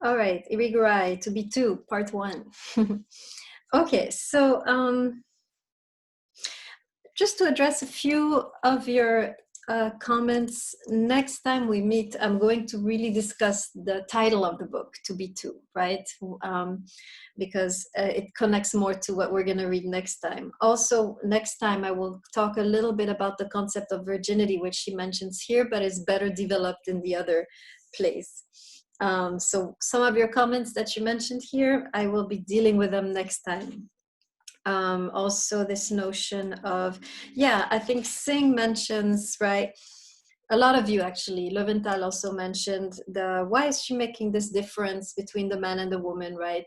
All right, Irigaray, to be two, part one. Okay, so just to address a few of your comments, next time we meet, I'm going to really discuss the title of the book, To Be Two, right? Because it connects more to what we're going to read next time. Also, next time I will talk a little bit about the concept of virginity, which she mentions here, but is better developed in the other place. So some of your comments that you mentioned here, I will be dealing with them next time. Also this notion of, yeah, I think Singh mentions, right, a lot of you actually, Löwenthal also mentioned why is she making this difference between the man and the woman, right?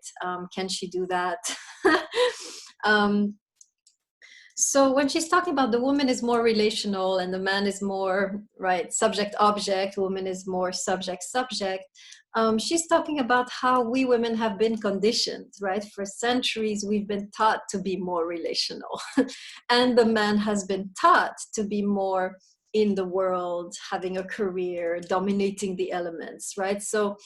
Can she do that? So when she's talking about the woman is more relational and the man is more, right, subject-object, woman is more subject-subject, she's talking about how we women have been conditioned, right? For centuries, we've been taught to be more relational. And the man has been taught to be more in the world, having a career, dominating the elements, right? So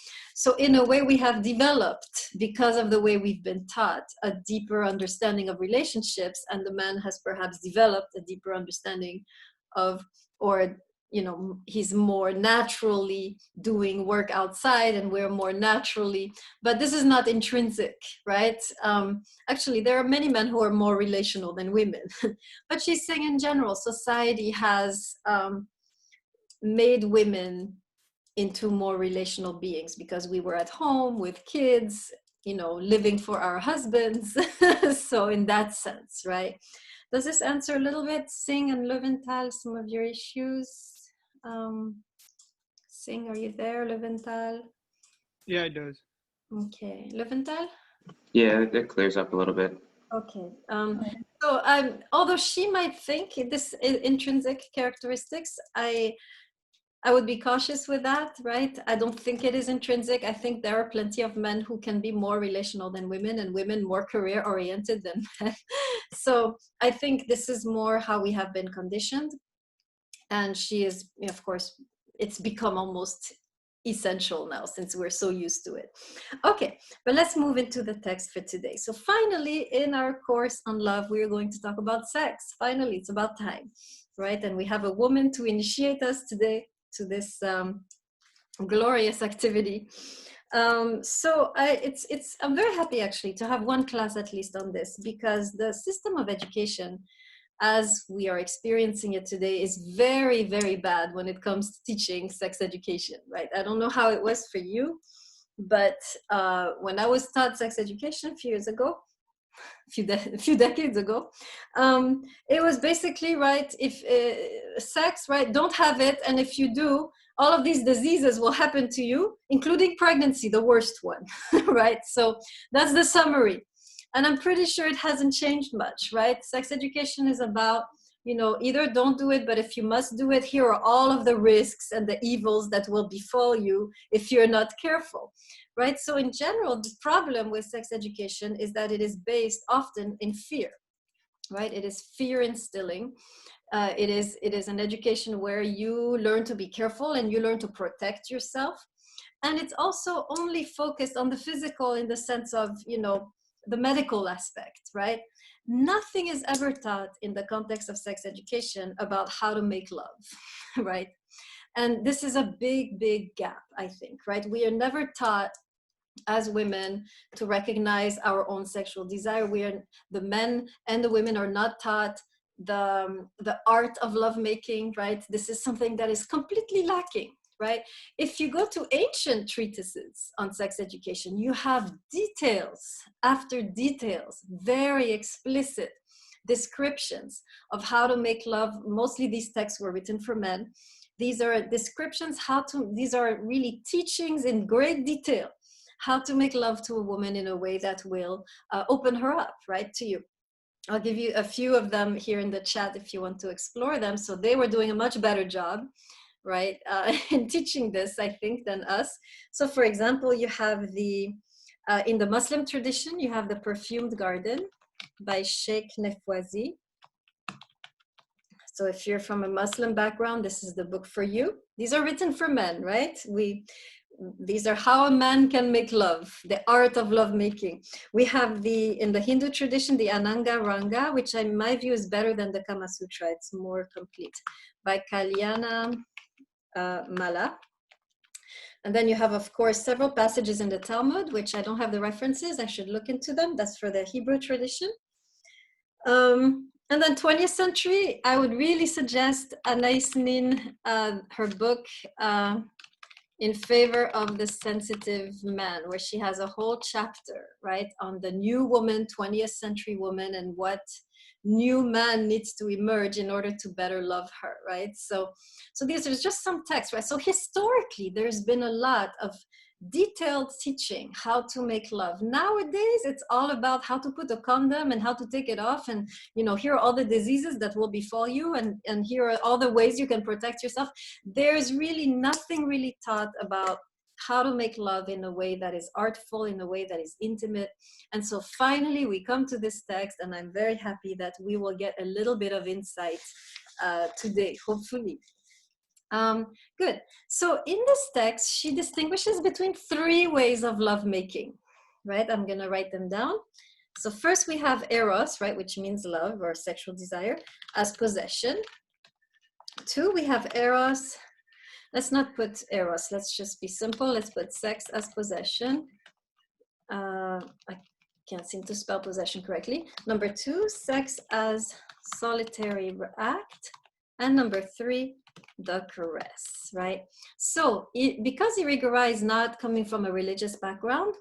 in a way we have developed, because of the way we've been taught, a deeper understanding of relationships, and the man has perhaps developed a deeper understanding of, or he's more naturally doing work outside and we're more naturally, but this is not intrinsic, right? Actually, there are many men who are more relational than women. But she's saying in general, society has made women into more relational beings because we were at home with kids, living for our husbands. So in that sense, right? Does this answer a little bit, Singh and Löwenthal, some of your issues? Singh, are you there, Löwenthal? Yeah, it does. Okay, Löwenthal? Yeah, that clears up a little bit. Okay. So although she might think this intrinsic characteristics, I would be cautious with that, right? I don't think it is intrinsic. I think there are plenty of men who can be more relational than women, and women more career-oriented than men. So I think this is more how we have been conditioned. And she is, of course, it's become almost essential now since we're so used to it. Okay, but let's move into the text for today. So finally, in our course on love, we're going to talk about sex. Finally, it's about time, right? And we have a woman to initiate us today to this glorious activity. So I'm very happy actually to have one class at least on this, because the system of education as we are experiencing it today is very, very bad when it comes to teaching sex education, right? I don't know how it was for you, but when I was taught sex education a few years ago, a few decades ago, it was basically, right, if sex, right, don't have it, and if you do, all of these diseases will happen to you, including pregnancy, the worst one, right? So that's the summary. And I'm pretty sure it hasn't changed much, right? Sex education is about, either don't do it, but if you must do it, here are all of the risks and the evils that will befall you if you're not careful, right? So in general, the problem with sex education is that it is based often in fear, right? It is fear instilling. It is an education where you learn to be careful and you learn to protect yourself. And it's also only focused on the physical in the sense of, the medical aspect, right? Nothing is ever taught in the context of sex education about how to make love, right? And this is a big, big gap, I think, right? We are never taught as women to recognize our own sexual desire. The men and the women are not taught the art of lovemaking, right? This is something that is completely lacking, right? If you go to ancient treatises on sex education, you have details after details, very explicit descriptions of how to make love. Mostly these texts were written for men. These are descriptions, these are really teachings in great detail, how to make love to a woman in a way that will open her up, right, to you. I'll give you a few of them here in the chat if you want to explore them. So they were doing a much better job, right, in teaching this, I think, than us. So for example, you have in the Muslim tradition, you have The Perfumed Garden by Sheikh Nefwazi. So if you're from a Muslim background, this is the book for you. These are written for men, right? these are how a man can make love, the art of love making. We have in the Hindu tradition, the Ananga Ranga, which in my view is better than the Kama Sutra. It's more complete, by Kalyana Mala. And then you have, of course, several passages in the Talmud, which I don't have the references. I should look into them. That's for the Hebrew tradition. And then 20th century, I would really suggest Anais Nin, her book, In Favor of the Sensitive Man, where she has a whole chapter, right, on the new woman, 20th century woman, and what new man needs to emerge in order to better love her, right? So these are just some texts, right? So historically, there's been a lot of detailed teaching how to make love. Nowadays, it's all about how to put a condom and how to take it off, and here are all the diseases that will befall you, and here are all the ways you can protect yourself. There's really nothing really taught about how to make love in a way that is artful, in a way that is intimate. And so finally we come to this text, and I'm very happy that we will get a little bit of insight today, hopefully. Good. So in this text, she distinguishes between 3 ways of lovemaking, right? I'm going to write them down. So first we have eros, right, which means love or sexual desire, as possession. 2, we have eros. Let's not put eros. Let's just be simple. Let's put sex as possession. I can't seem to spell possession correctly. Number 2, sex as solitary act. And number 3, the caress, right? So because Irigaray is not coming from a religious background,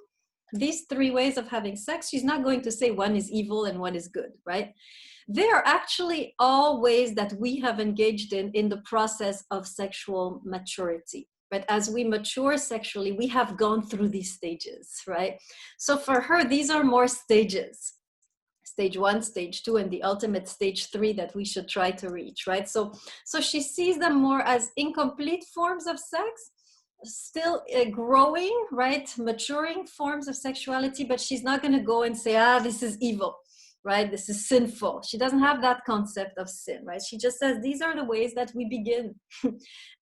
these 3 ways of having sex, she's not going to say one is evil and one is good, right? They are actually all ways that we have engaged in the process of sexual maturity. But as we mature sexually, we have gone through these stages, right? So for her, these are more stages. Stage 1, stage 2, and the ultimate stage 3 that we should try to reach, right? So she sees them more as incomplete forms of sex, still growing, right? Maturing forms of sexuality, but she's not going to go and say, this is evil, right? This is sinful. She doesn't have that concept of sin, right? She just says, these are the ways that we begin.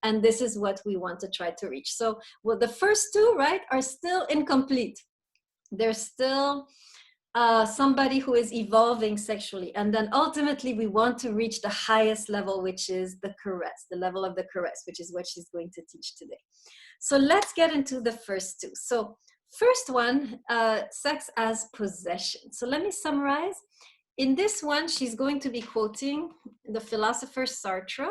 And this is what we want to try to reach. So the first 2, right, are still incomplete. They're still somebody who is evolving sexually. And then ultimately we want to reach the highest level, which is the caress, the level of the caress, which is what she's going to teach today. So let's get into the first 2. So first one, sex as possession. So let me summarize. In this one, she's going to be quoting the philosopher Sartre.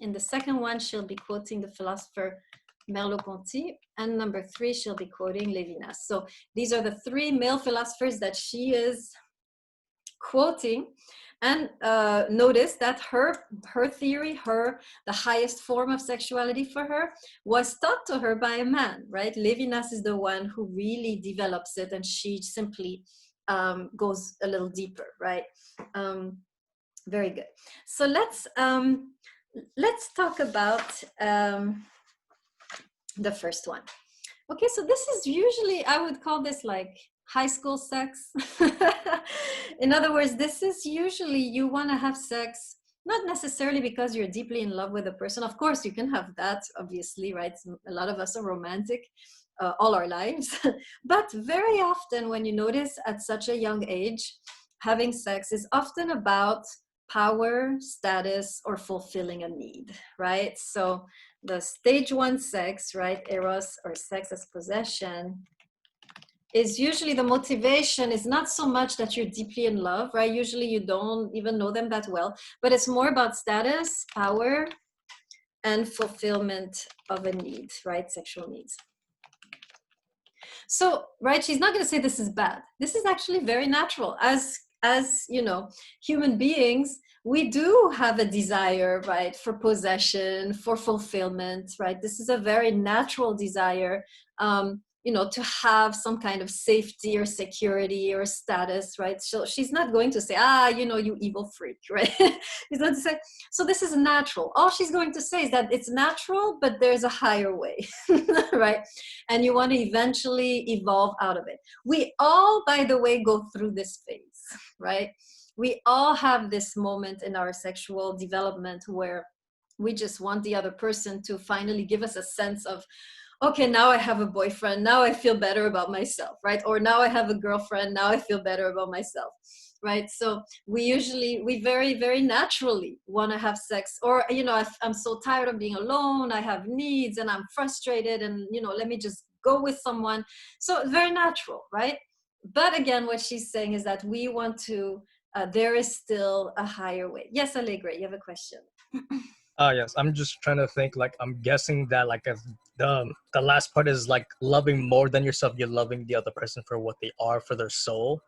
In the second one, she'll be quoting the philosopher Merleau-Ponty, and number 3, she'll be quoting Lévinas. So these are the 3 male philosophers that she is quoting. And notice that her theory, the highest form of sexuality for her, was taught to her by a man, right? Lévinas is the one who really develops it, and she simply goes a little deeper, right? Very good. So let's talk about the first one. Okay, so this is usually, I would call this like high school sex. In other words, this is usually you want to have sex, not necessarily because you're deeply in love with a person. Of course, you can have that, obviously, right? A lot of us are romantic all our lives. But very often when you notice at such a young age, having sex is often about power, status, or fulfilling a need, right? So the stage 1 sex, right, eros, or sex as possession, is usually the motivation is not so much that you're deeply in love, right? Usually you don't even know them that well, but it's more about status, power, and fulfillment of a need, right? Sexual needs. So, right, she's not going to say this is bad. This is actually very natural. As you know, human beings, we do have a desire, right, for possession, for fulfillment, right? This is a very natural desire, to have some kind of safety or security or status, right? So she's not going to say, you evil freak, right? She's going to say, so this is natural. All she's going to say is that it's natural, but there's a higher way, right? And you want to eventually evolve out of it. We all, by the way, go through this phase, right? We all have this moment in our sexual development where we just want the other person to finally give us a sense of okay, now I have a boyfriend, now I feel better about myself, right? Or now I have a girlfriend, now I feel better about myself, right? So we very, very naturally want to have sex. Or, you know, I'm so tired of being alone, I have needs and I'm frustrated, and, you know, let me just go with someone. So very natural, right? But again, what she's saying is that we want to, there is still a higher way. Yes, Allegra, you have a question. Yes, I'm just trying to think. Like, I'm guessing that like if the last part is like loving more than yourself, you're loving the other person for what they are, for their soul.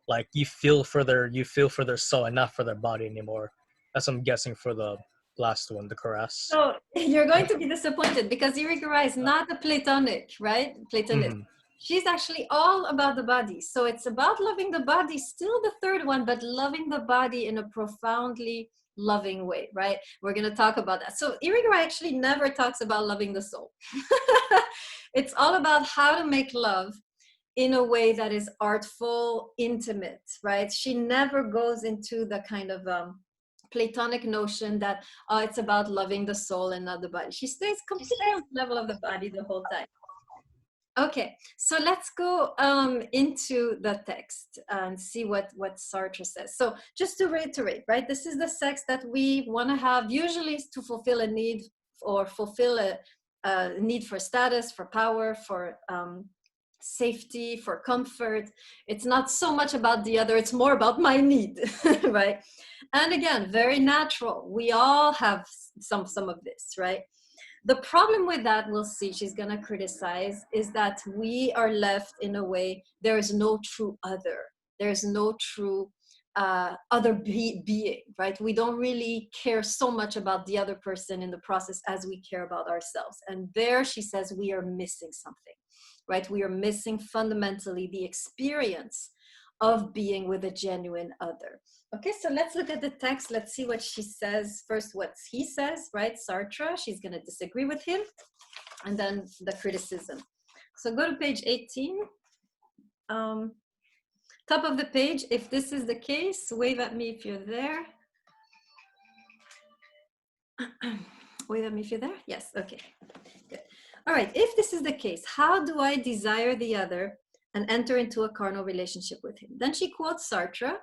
Like you feel for their soul and not for their body anymore. That's what I'm guessing for the last one, the caress. So you're going to be disappointed because Irigaray is not a Platonic, right? Platonist. Mhm. She's actually all about the body. So it's about loving the body, still the third one, but loving the body in a profoundly loving way, right? We're going to talk about that. So Irigaray actually never talks about loving the soul. It's all about how to make love in a way that is artful, intimate, right? She never goes into the kind of Platonic notion that it's about loving the soul and not the body. She stays completely on the level of the body the whole time. Okay, so let's go into the text and see what Sartre says. So just to reiterate, right, this is the sex that we want to have usually to fulfill a need, or fulfill a need for status, for power, for safety, for comfort. It's not so much about the other, it's more about my need, right? And again, very natural. We all have some of this, right? The problem with that, we'll see, she's going to criticize, is that we are left in a way, there is no true other. There's no true other being, right? We don't really care so much about the other person in the process as we care about ourselves. And there, she says, we are missing something, right? We are missing fundamentally the experience of being with a genuine other. Okay, so let's look at the text. Let's see what she says. First, what he says, right? Sartre, she's going to disagree with him. And then the criticism. So go to page 18. Top of the page, if this is the case, wave at me if you're there. Wave at me if you're there. Yes, okay, good. All right, if this is the case, how do I desire the other and enter into a carnal relationship with him? Then she quotes Sartre,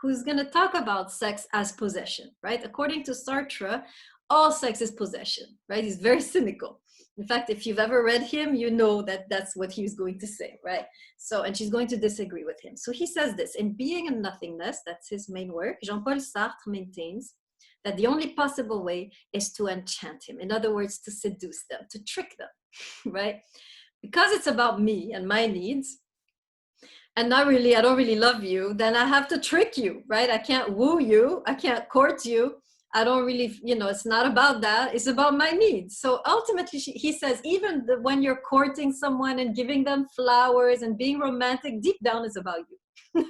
who's going to talk about sex as possession, right? According to Sartre, all sex is possession, right? He's very cynical. In fact, if you've ever read him, you know that that's what he's going to say, right? So, and she's going to disagree with him. So he says this, in Being and Nothingness, that's his main work, Jean-Paul Sartre maintains that the only possible way is to enchant him. In other words, to seduce them, to trick them, right? Because it's about me and my needs, and I don't really love you, then I have to trick you, right? I can't woo you, I can't court you. I don't really, you know, it's not about that. It's about my needs. So ultimately, he says, even when you're courting someone and giving them flowers and being romantic, deep down is about you.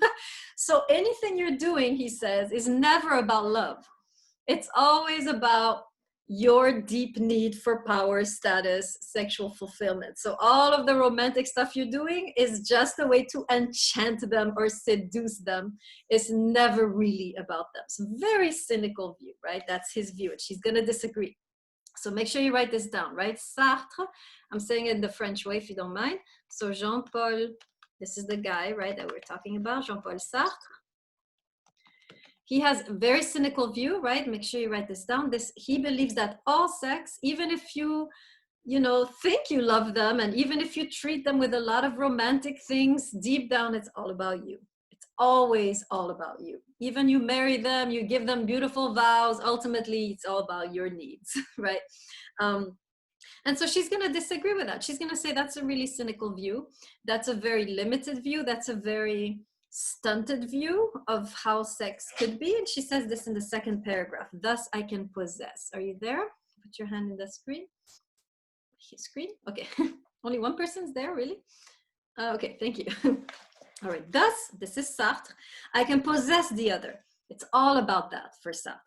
So anything you're doing, he says, is never about love. It's always about your deep need for power, status, sexual fulfillment. So all of the romantic stuff you're doing is just a way to enchant them or seduce them. It's never really about them. So very cynical view, right? That's his view, and she's going to disagree. So make sure you write this down, right? Sartre, I'm saying it in the French way if you don't mind. So Jean-Paul, this is the guy, right, that we're talking about, Jean-Paul Sartre. He has a very cynical view, right? Make sure you write this down. He believes that all sex, even if you think you love them, and even if you treat them with a lot of romantic things, deep down, it's all about you. It's always all about you. Even you marry them, you give them beautiful vows, ultimately, it's all about your needs, right? And so she's going to disagree with that. She's going to say that's a really cynical view. That's a very limited view. That's a very stunted view of how sex could be. And she says this in the second paragraph. Thus, I can possess. Are you there? Put your hand in the screen. Screen? Okay. Only one person's there, really? Okay, thank you. All right. Thus, this is Sartre. I can possess the other. It's all about that for Sartre.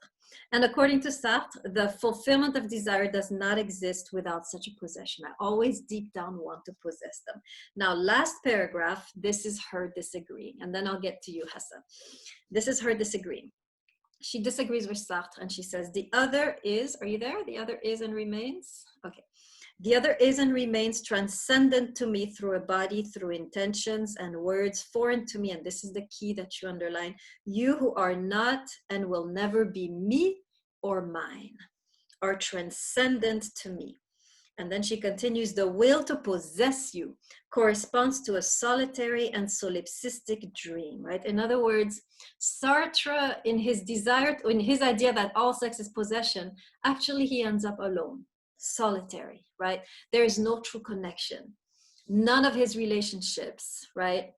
And according to Sartre, the fulfillment of desire does not exist without such a possession. I always deep down want to possess them. Now, last paragraph, this is her disagreeing. And then I'll get to you, Hassan. This is her disagreeing. She disagrees with Sartre and she says, the other is, are you there? The other is and remains? Okay. The other is and remains transcendent to me through a body, through intentions and words foreign to me. And this is the key that you underline. You who are not and will never be me or mine are transcendent to me. And then she continues, the will to possess you corresponds to a solitary and solipsistic dream, right? In other words, Sartre, in his idea that all sex is possession, actually he ends up alone, solitary, right? There is no true connection. None of his relationships, right,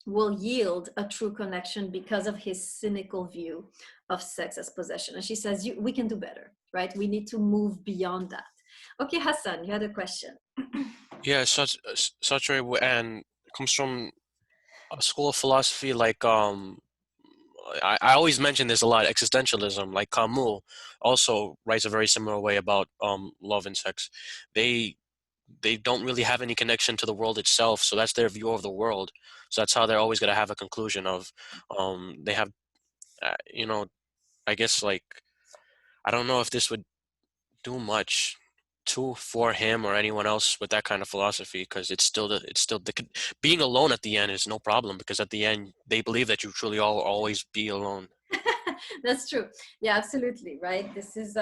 will yield a true connection because of his cynical view of sex as possession. And she says, we can do better, right? We need to move beyond that. Okay, Hassan, you had a question. Yeah, Sartre and comes from a school of philosophy like I always mention this a lot, existentialism. Like Camus also writes a very similar way about love and sex. They don't really have any connection to the world itself, so that's their view of the world. So that's how they're always going to have a conclusion of they have you know, I guess, like, I don't know if this would do much for him or anyone else with that kind of philosophy, because it's still being alone at the end is no problem, because at the end they believe that you truly all always be alone. That's true. Yeah, absolutely. Right. This is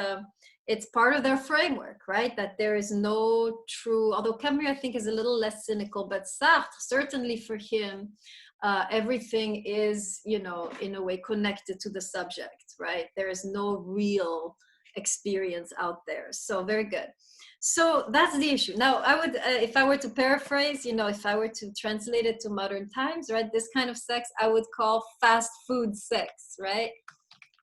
it's part of their framework, right? That there is no true, although Camus, I think, is a little less cynical, but Sartre, certainly for him, everything is, you know, in a way connected to the subject, right? There is no real experience out there. So very good. So that's the issue. Now, I would, if I were to paraphrase, you know, if I were to translate it to modern times, right, this kind of sex I would call fast food sex, right?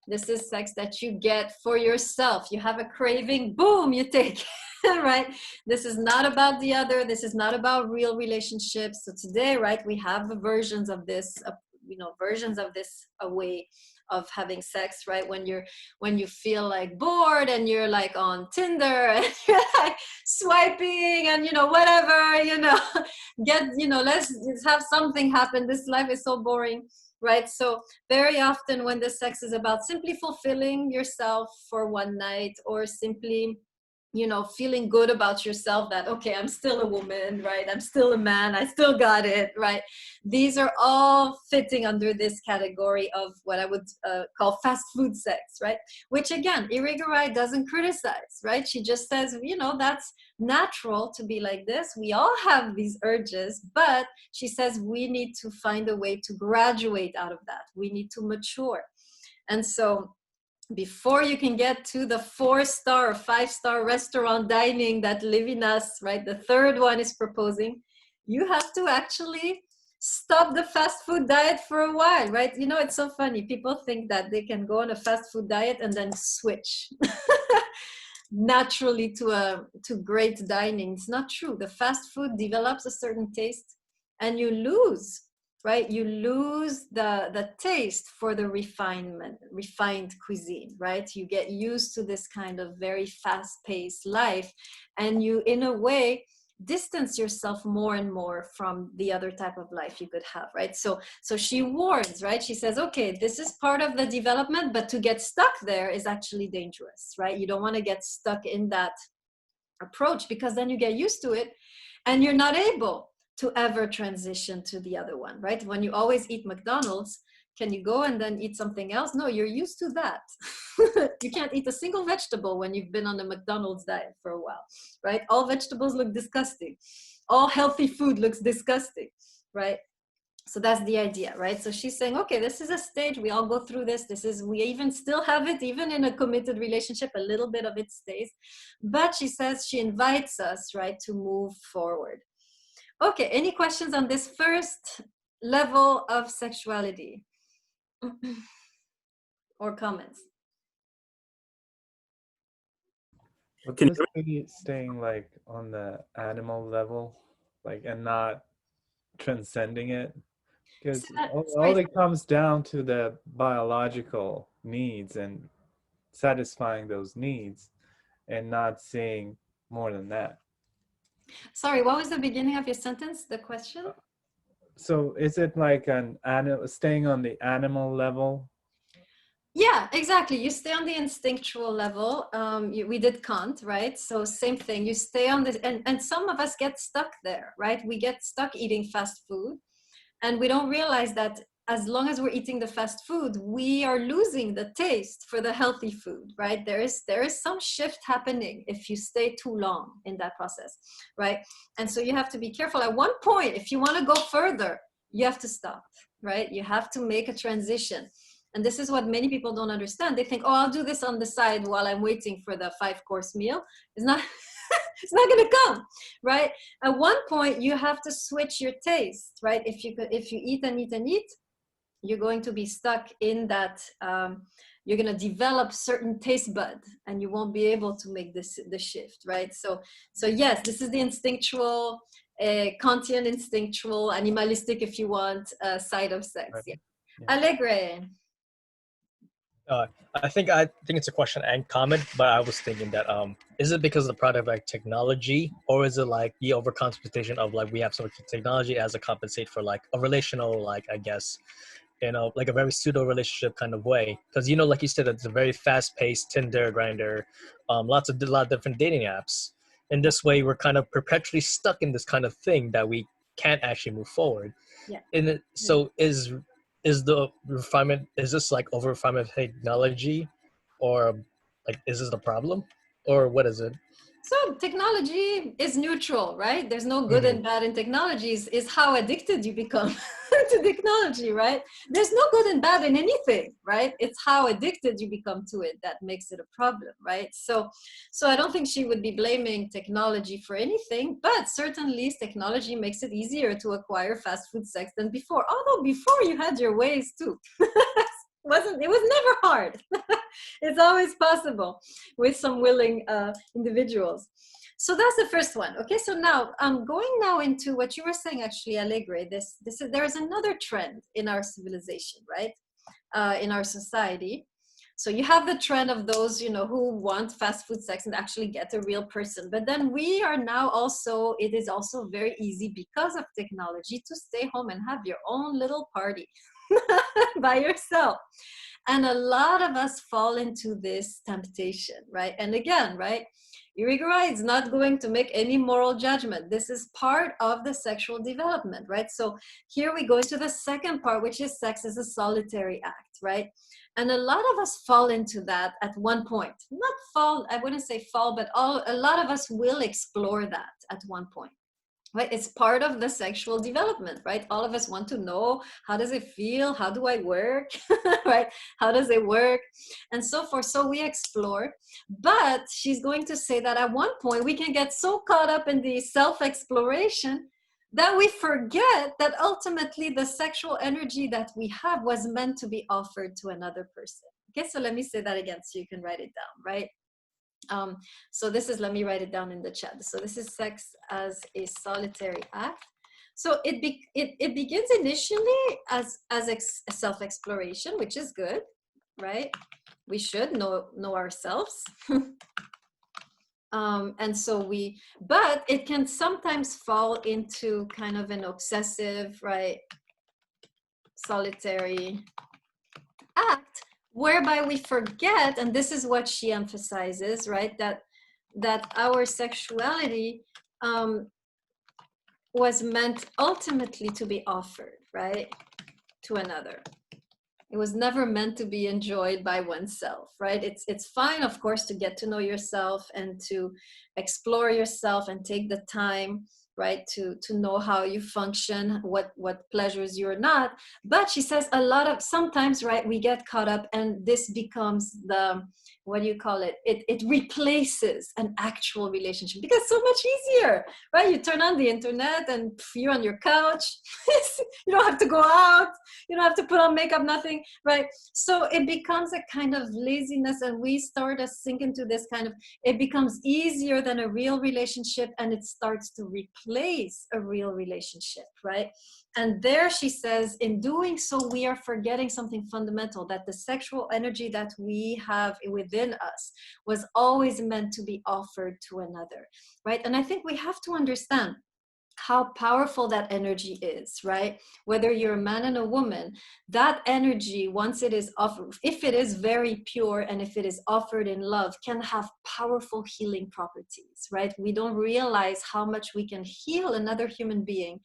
This is sex that you get for yourself. You have a craving, boom, you take it, right? This is not about the other. This is not about real relationships. So today, right, we have versions of this, you know, versions of this way of having sex, right? When you feel like bored and you're like on Tinder and you're like swiping and, you know, whatever, you know, let's have something happen. This life is so boring, right? So very often when the sex is about simply fulfilling yourself for one night, or simply, you know, feeling good about yourself that, okay, I'm still a woman, right? I'm still a man, I still got it, right? These are all fitting under this category of what I would call fast food sex, right? Which again, Irigaray doesn't criticize, right? She just says, you know, that's natural to be like this. We all have these urges, but she says we need to find a way to graduate out of that. We need to mature. And so before you can get to the 4-star or 5-star restaurant dining that Levinas, right, the third one, is proposing, you have to actually stop the fast food diet for a while, right? You know, it's so funny. People think that they can go on a fast food diet and then switch naturally to great dining. It's not true. The fast food develops a certain taste and you lose, right? You lose the taste for the refined cuisine, right? You get used to this kind of very fast-paced life, and you, in a way, distance yourself more and more from the other type of life you could have, right? So she warns, right? She says, okay, this is part of the development, but to get stuck there is actually dangerous, right? You don't want to get stuck in that approach, because then you get used to it and you're not able to ever transition to the other one, right? When you always eat McDonald's, can you go and then eat something else? No, you're used to that. You can't eat a single vegetable when you've been on a McDonald's diet for a while, right? All vegetables look disgusting. All healthy food looks disgusting, right? So that's the idea, right? So she's saying, okay, this is a stage. We all go through this. We even still have it, even in a committed relationship, a little bit of it stays. But she says, she invites us, right, to move forward. Okay, any questions on this first level of sexuality? Or comments? But this really staying like on the animal level, like, and not transcending it, because all it comes down to the biological needs and satisfying those needs, and not seeing more than that. Sorry, what was the beginning of your sentence, the question? So is it like staying on the animal level? Yeah, exactly. You stay on the instinctual level. We did Kant, right? So same thing. You stay on this, and some of us get stuck there, right? We get stuck eating fast food, and we don't realize that as long as we're eating the fast food, we are losing the taste for the healthy food, right? There is some shift happening if you stay too long in that process, right? And so you have to be careful. At one point, if you want to go further, you have to stop, right? You have to make a transition. And this is what many people don't understand. They think, oh, I'll do this on the side while I'm waiting for the 5-course meal. It's not, it's not going to come, right? At one point, you have to switch your taste, right? If you eat and eat and eat, you're going to be stuck in that. You're going to develop certain taste bud, and you won't be able to make the shift, right? So yes, this is the instinctual, Kantian instinctual, animalistic, if you want, side of sex. Right. Yeah. Yeah. Allegre. I think it's a question and comment, but I was thinking that is it because of the product like technology, or is it like the overcompensation of like we have so much technology as a compensate for like a relational, like I guess, like a very pseudo relationship kind of way? Because like you said, it's a very fast paced Tinder, Grinder, lot of different dating apps. In this way, we're kind of perpetually stuck in this kind of thing that we can't actually move forward. Yeah. So is the refinement, is this like over refinement of technology, or like is this the problem, or what is it? So technology is neutral, right? There's no good and bad in technologies. Is how addicted you become to technology, right? There's no good and bad in anything, right? It's how addicted you become to it that makes it a problem, right? So I don't think she would be blaming technology for anything, but certainly technology makes it easier to acquire fast food sex than before. Although before you had your ways too. It was never hard. It's always possible with some willing individuals. So that's the first one. Okay, so now I'm going now into what you were saying, actually, Allegre. There's another trend in our civilization, right? In our society. So you have the trend of those, who want fast food sex and actually get a real person. But then we are now also, it is also very easy because of technology to stay home and have your own little party by yourself. And a lot of us fall into this temptation, right? And again, right? Irigaray is not going to make any moral judgment. This is part of the sexual development, right? So here we go into the second part, which is sex as a solitary act, right? And a lot of us fall into that at one point. Not fall, I wouldn't say fall, but a lot of us will explore that at one point. Right? It's part of the sexual development, right? All of us want to know, how does it feel? How do I work? Right? How does it work? And so forth. So we explore. But she's going to say that at one point we can get so caught up in the self-exploration that we forget that ultimately the sexual energy that we have was meant to be offered to another person. Okay, so let me say that again so you can write it down, right? So this is, let me write it down in the chat. So this is sex as a solitary act. So it begins initially as a self-exploration, which is good, right? We should know ourselves. And so but it can sometimes fall into kind of an obsessive, right, solitary act, whereby we forget, and this is what she emphasizes, right, that our sexuality was meant ultimately to be offered, right, to another. It was never meant to be enjoyed by oneself, right? It's fine, of course, to get to know yourself and to explore yourself and take the time, right, to know how you function, what pleasures you're not. But she says sometimes, right, we get caught up and this becomes the, what do you call it? It replaces an actual relationship because it's so much easier, right? You turn on the internet and you're on your couch. You don't have to go out. You don't have to put on makeup, nothing, right? So it becomes a kind of laziness, and we start to sink into this kind of, it becomes easier than a real relationship, and it starts to replace a real relationship, right? And there she says, in doing so, we are forgetting something fundamental, that the sexual energy that we have within us was always meant to be offered to another, right? And I think we have to understand how powerful that energy is, right? Whether you're a man and a woman, that energy, once it is offered, if it is very pure and if it is offered in love, can have powerful healing properties, right? We don't realize how much we can heal another human being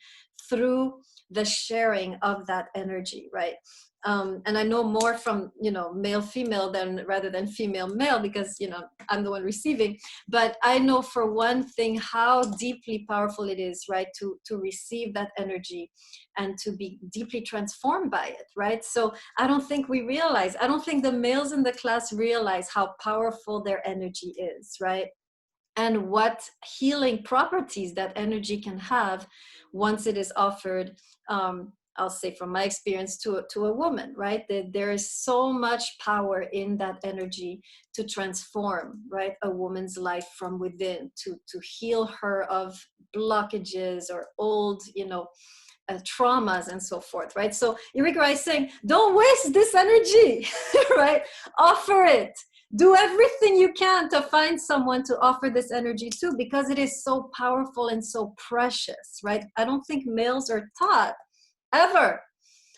through the sharing of that energy, right? And I know more from, you know, male female than rather than female male, because, you know, I'm the one receiving. But I know for one thing how deeply powerful it is, right, to receive that energy and to be deeply transformed by it, right? So I don't think we realize, I don't think the males in the class realize how powerful their energy is, right? And what healing properties that energy can have once it is offered, I'll say from my experience, to a woman, right? That there is so much power in that energy to transform, right, a woman's life from within, to heal her of blockages or old, you know, traumas and so forth, right? So Irigaray is saying, don't waste this energy, right? Offer it. Do everything you can to find someone to offer this energy to, because it is so powerful and so precious, right? I don't think males are taught ever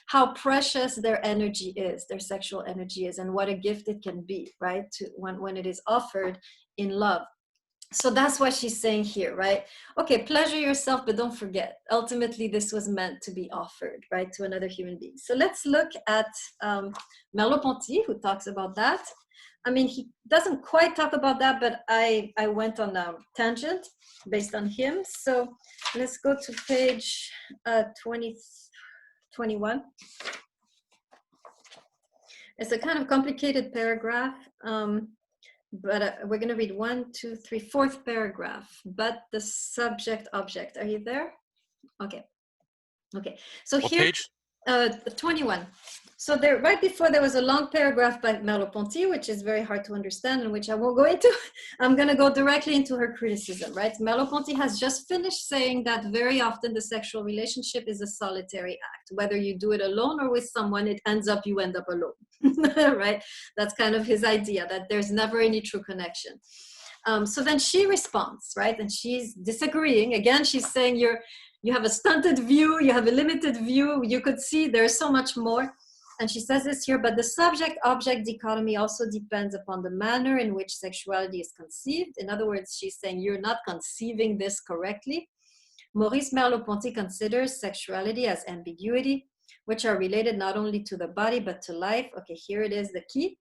how precious their energy is, their sexual energy is, and what a gift it can be, right? To when it is offered in love. So that's what she's saying here, right? Okay, pleasure yourself, but don't forget, ultimately this was meant to be offered, right, to another human being. So let's look at Merleau-Ponty, who talks about that. I mean, he doesn't quite talk about that, but I went on a tangent based on him. So let's go to page 21. It's a kind of complicated paragraph, but we're going to read 1, 2, 3, fourth paragraph. But the subject object, are you there? Okay. Okay. So What here, page? 21. So there, right before, there was a long paragraph by Merleau-Ponty, which is very hard to understand and which I won't go into. I'm going to go directly into her criticism, right? Merleau-Ponty has just finished saying that very often the sexual relationship is a solitary act. Whether you do it alone or with someone, you end up alone, right? That's kind of his idea, that there's never any true connection. So then she responds, right? And she's disagreeing. Again, she's saying you have a stunted view, you have a limited view, you could see there's so much more. And she says this here, but the subject-object dichotomy also depends upon the manner in which sexuality is conceived. In other words, she's saying you're not conceiving this correctly. Maurice Merleau-Ponty considers sexuality as ambiguity, which are related not only to the body, but to life. Okay, here it is, the key.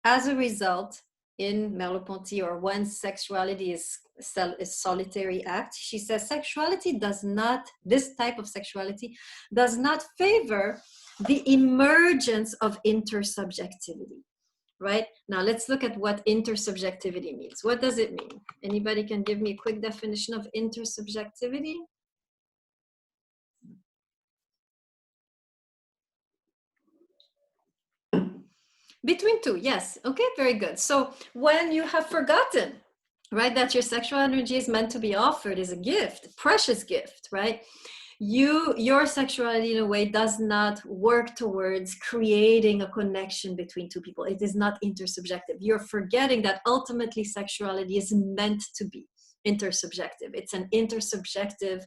As a result, in Merleau-Ponty, or when sexuality is solitary act, she says sexuality does not, this type of sexuality does not favor the emergence of intersubjectivity, right? Now let's look at what intersubjectivity means. What does it mean? Anybody can give me a quick definition of intersubjectivity? Between two, yes. Okay, very good. So when you have forgotten, right, that your sexual energy is meant to be offered, is a gift, precious gift, right? Your sexuality in a way does not work towards creating a connection between two people. It is not intersubjective. You're forgetting that ultimately sexuality is meant to be intersubjective. It's an intersubjective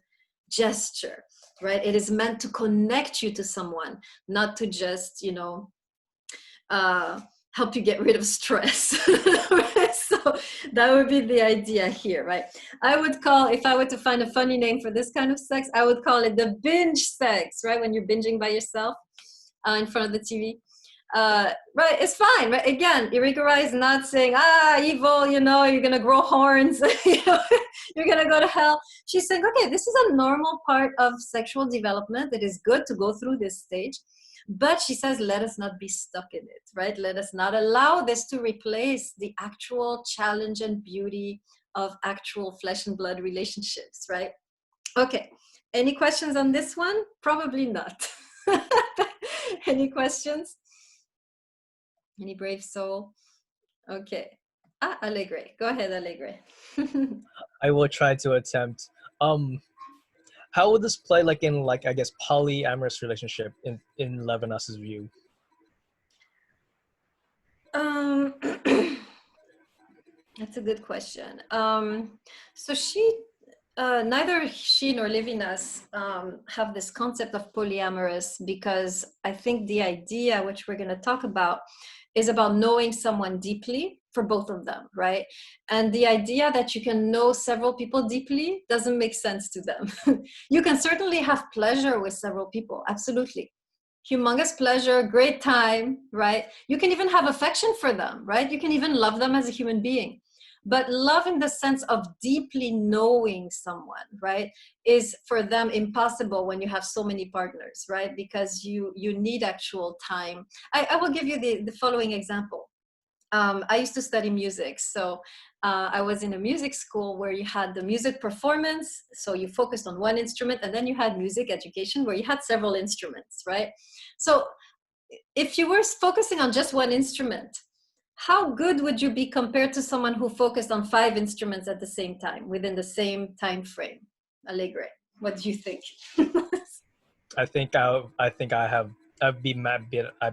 gesture, right? It is meant to connect you to someone, not to just, you know, help you get rid of stress. So that would be the idea here, right? I would call, if I were to find a funny name for this kind of sex, I would call it the binge sex, right? When you're binging by yourself in front of the TV. Right, it's fine, right? Again, Irigaray is not saying, evil, you know, you're gonna grow horns, you know, you're gonna go to hell. She's saying, okay, this is a normal part of sexual development. It is good to go through this stage. But she says, let us not be stuck in it, right? Let us not allow this to replace the actual challenge and beauty of actual flesh and blood relationships, right? Okay, any questions on this one? Probably not. Any questions? Any brave soul? Okay. Allegre. Go ahead, Allegre. I will try to attempt. How would this play like in, like, I guess, polyamorous relationship in Levinas's view? That's a good question. So she Neither she nor Levinas have this concept of polyamorous, because I think the idea, which we're going to talk about, is about knowing someone deeply for both of them, right? And the idea that you can know several people deeply doesn't make sense to them. You can certainly have pleasure with several people, absolutely. Humongous pleasure, great time, right? You can even have affection for them, right? You can even love them as a human being. But love in the sense of deeply knowing someone, right, is for them impossible when you have so many partners, right? Because you need actual time. I will give you the following example. I used to study music. So I was in a music school where you had the music performance. So you focused on one instrument, and then you had music education where you had several instruments, right? So if you were focusing on just one instrument, how good would you be compared to someone who focused on 5 instruments at the same time within the same time frame? Allegre, what do you think? I'd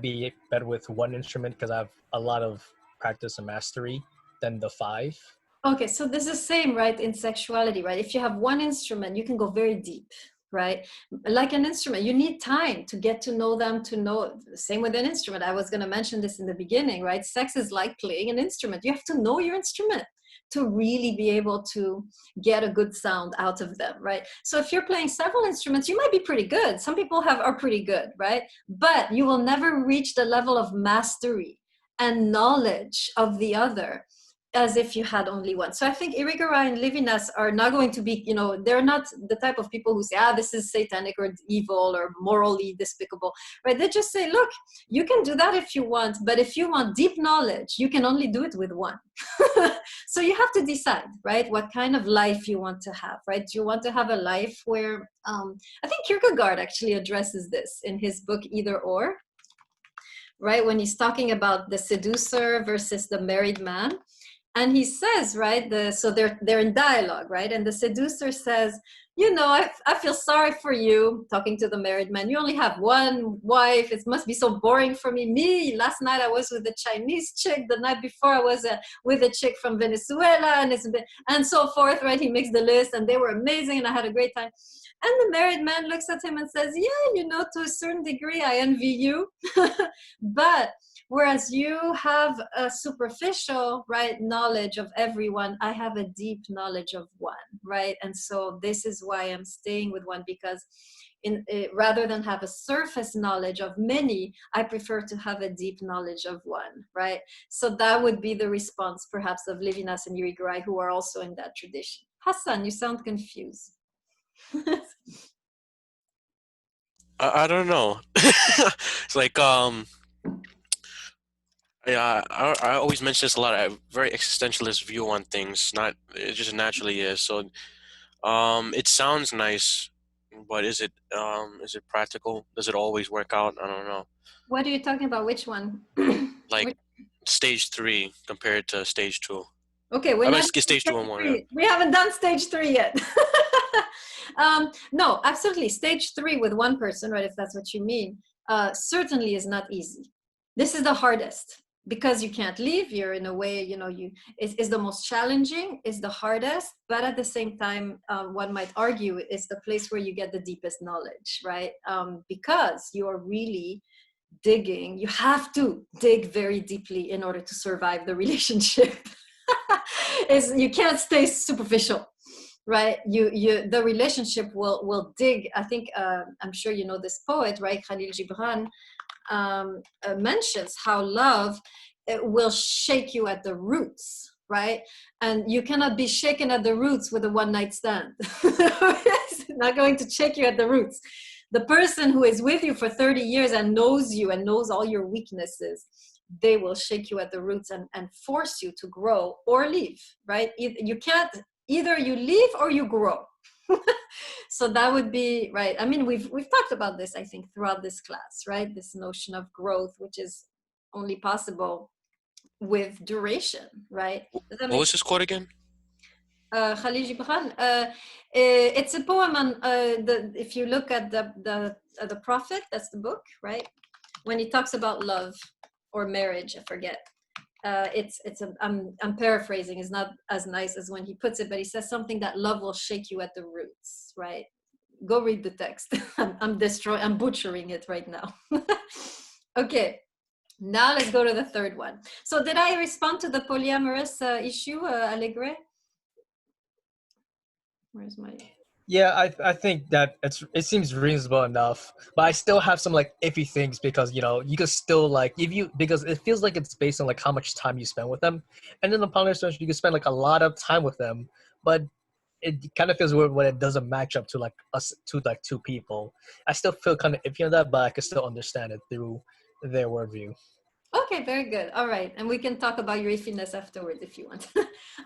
be better with one instrument because I have a lot of practice and mastery than the 5. Okay, so this is the same, right, in sexuality, right? If you have one instrument, you can go very deep, right? Like an instrument, you need time to get to know them, to know. Same with an instrument. I was going to mention this in the beginning, right? Sex is like playing an instrument. You have to know your instrument to really be able to get a good sound out of them, right? So if you're playing several instruments, you might be pretty good. Some people are pretty good, right? But you will never reach the level of mastery and knowledge of the other as if you had only one. So I think Irigaray and Levinas are not going to be, they're not the type of people who say, this is satanic or evil or morally despicable, right? They just say, look, you can do that if you want, but if you want deep knowledge, you can only do it with one. So you have to decide, right, what kind of life you want to have, right? Do you want to have a life where, I think Kierkegaard actually addresses this in his book, Either Or, right? When he's talking about the seducer versus the married man. And he says, right, so they're in dialogue, right? And the seducer says, I feel sorry for you, talking to the married man. You only have one wife. It must be so boring for me. Last night I was with a Chinese chick. The night before I was with a chick from Venezuela, and so forth, right? He makes the list, and they were amazing, and I had a great time. And the married man looks at him and says, yeah, to a certain degree, I envy you. But whereas you have a superficial, right, knowledge of everyone, I have a deep knowledge of one, right? And so this is why I'm staying with one, because rather than have a surface knowledge of many, I prefer to have a deep knowledge of one, right? So that would be the response, perhaps, of Levinas and Irigaray, who are also in that tradition. Hassan, you sound confused. I don't know. It's like yeah, I always mention this a lot. I have a very existentialist view on things. It just naturally is. So it sounds nice, but is it practical? Does it always work out? I don't know. What are you talking about? Which one? Like stage 3 compared to stage 2. Okay, I mean, stage 2 and 1. Yeah. We haven't done stage 3 yet. No, absolutely. Stage 3 with one person, right? If that's what you mean, certainly is not easy. This is the hardest because you can't leave. You're in a way, is the most challenging, is the hardest, but at the same time, one might argue it's the place where you get the deepest knowledge, right? Because you are really digging. You have to dig very deeply in order to survive the relationship. You can't stay superficial, right? The relationship will dig. I think I'm sure you know this poet, right? Khalil Gibran mentions how love will shake you at the roots, right? And you cannot be shaken at the roots with a one-night stand. It's not going to shake you at the roots. The person who is with you for 30 years and knows you and knows all your weaknesses, they will shake you at the roots and force you to grow or leave, right? You can't, either you leave or you grow. So that would be, right. I mean, we've talked about this, I think, throughout this class, right? This notion of growth, which is only possible with duration, right? What was his quote again? Khalil Gibran. It's a poem on if you look at the Prophet, that's the book, right? When he talks about love or marriage, I forget. I'm paraphrasing. It's not as nice as when he puts it, but he says something that love will shake you at the roots, right? Go read the text. I'm butchering it right now. Okay, now let's go to the third one. So did I respond to the polyamorous issue, Allegre? Where's my... Yeah, I think that it seems reasonable enough, but I still have some like iffy things because you could still like because it feels like it's based on like how much time you spend with them, and then upon extension you can spend like a lot of time with them, but it kind of feels weird when it doesn't match up to like two people. I still feel kind of iffy on that, but I can still understand it through their worldview. Okay, very good. All right. And we can talk about your iffiness afterwards if you want.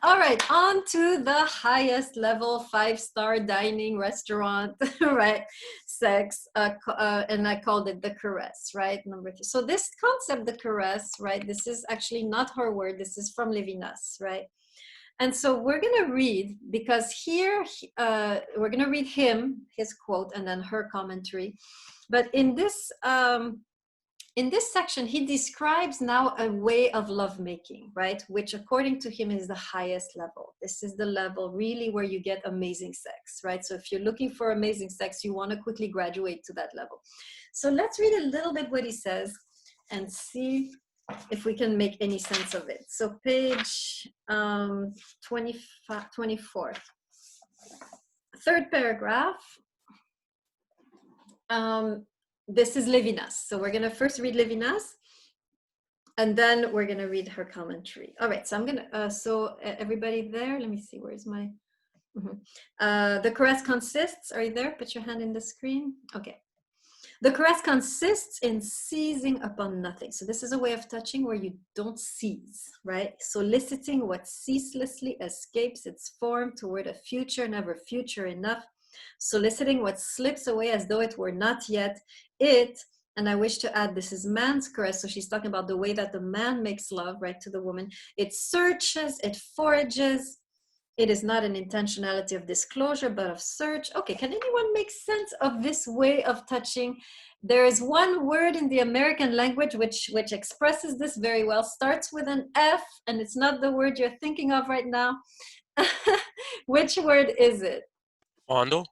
All right. On to the highest level 5-star dining restaurant, right? Sex. And I called it the caress, right? Number 3. So this concept, the caress, right? This is actually not her word. This is from Levinas, right? And so we're going to read, because here we're going to read his quote, and then her commentary. But in this section, he describes now a way of lovemaking, right? Which according to him is the highest level. This is the level really where you get amazing sex, right? So if you're looking for amazing sex, you want to quickly graduate to that level. So let's read a little bit what he says and see if we can make any sense of it. So page 24, third paragraph. This is Levinas. So we're going to first read Levinas, and then we're going to read her commentary. All right, so I'm going to, everybody there, let me see, where's my, the caress consists, are you there? Put your hand in the screen. Okay. The caress consists in seizing upon nothing. So this is a way of touching where you don't seize, right? Soliciting what ceaselessly escapes its form toward a future, never future enough. Soliciting what slips away as though it were not yet it. And I wish to add, this is man's caress. So she's talking about the way that the man makes love, right, to the woman. It searches, it forages. It is not an intentionality of disclosure, but of search. Okay, can anyone make sense of this way of touching? There is one word in the American language which expresses this very well, starts with an F, and it's not the word you're thinking of right now. Which word is it? Fondle?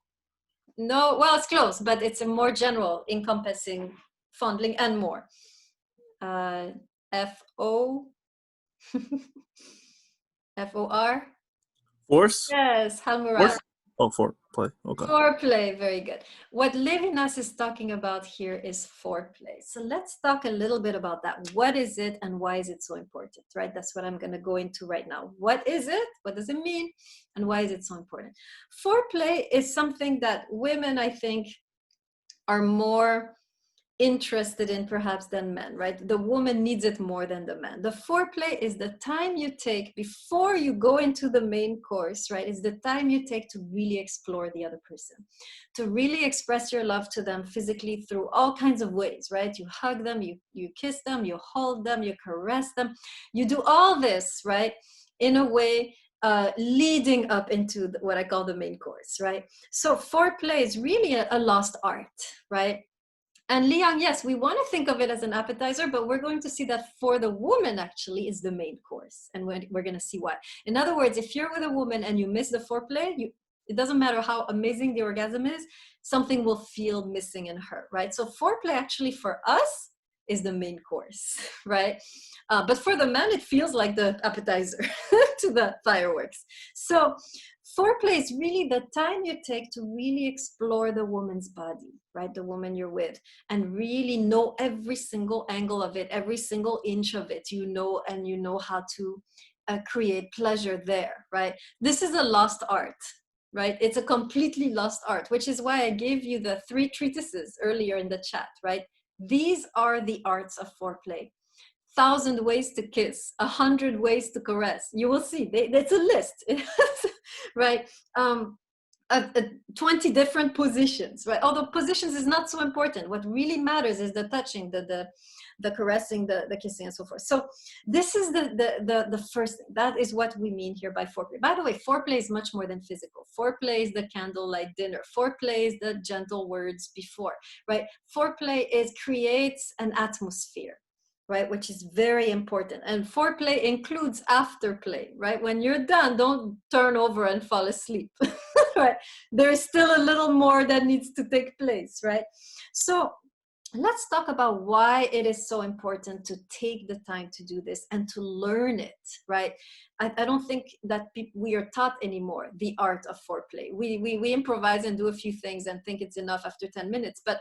No, well, it's close, but it's a more general, encompassing fondling and more. F-O, F-O-R. Force? Yes, Halmurat. Oh, foreplay. Okay. Foreplay, very good. What Levinas is talking about here is foreplay. So let's talk a little bit about that. What is it and why is it so important, right? That's what I'm going to go into right now. What is it? What does it mean? And why is it so important? Foreplay is something that women, I think, are more interested in perhaps than men, right? The woman needs it more than the man. The foreplay is the time you take before you go into the main course, right? It's the time you take to really explore the other person, to really express your love to them physically through all kinds of ways, right? You hug them, you kiss them, you hold them, you caress them. You do all this, right? In a way leading up into what I call the main course, right? So foreplay is really a lost art, right? And Liang, yes, we want to think of it as an appetizer, but we're going to see that for the woman actually is the main course. And we're going to see why. In other words, if you're with a woman and you miss the foreplay, it doesn't matter how amazing the orgasm is, something will feel missing in her, right? So foreplay actually for us is the main course, right? But for the man, it feels like the appetizer to the fireworks. So foreplay is really the time you take to really explore the woman's body, right? The woman you're with, and really know every single angle of it, every single inch of it, you know how to create pleasure there, right? This is a lost art, right? It's a completely lost art, which is why I gave you the 3 treatises earlier in the chat, right? These are the arts of foreplay. 1,000 ways to kiss, 100 ways to caress. You will see, it's a list, right? 20 different positions, right? Although positions is not so important. What really matters is the touching, the caressing, the kissing, and so forth. So this is the first thing. That is what we mean here by foreplay. By the way, foreplay is much more than physical. Foreplay is the candlelight dinner. Foreplay is the gentle words before, right? Foreplay creates an atmosphere, right? Which is very important. And foreplay includes afterplay, right? When you're done, don't turn over and fall asleep, right? There's still a little more that needs to take place, right? So let's talk about why it is so important to take the time to do this and to learn it, right? I don't think that we are taught anymore the art of foreplay. We improvise and do a few things and think it's enough after 10 minutes, but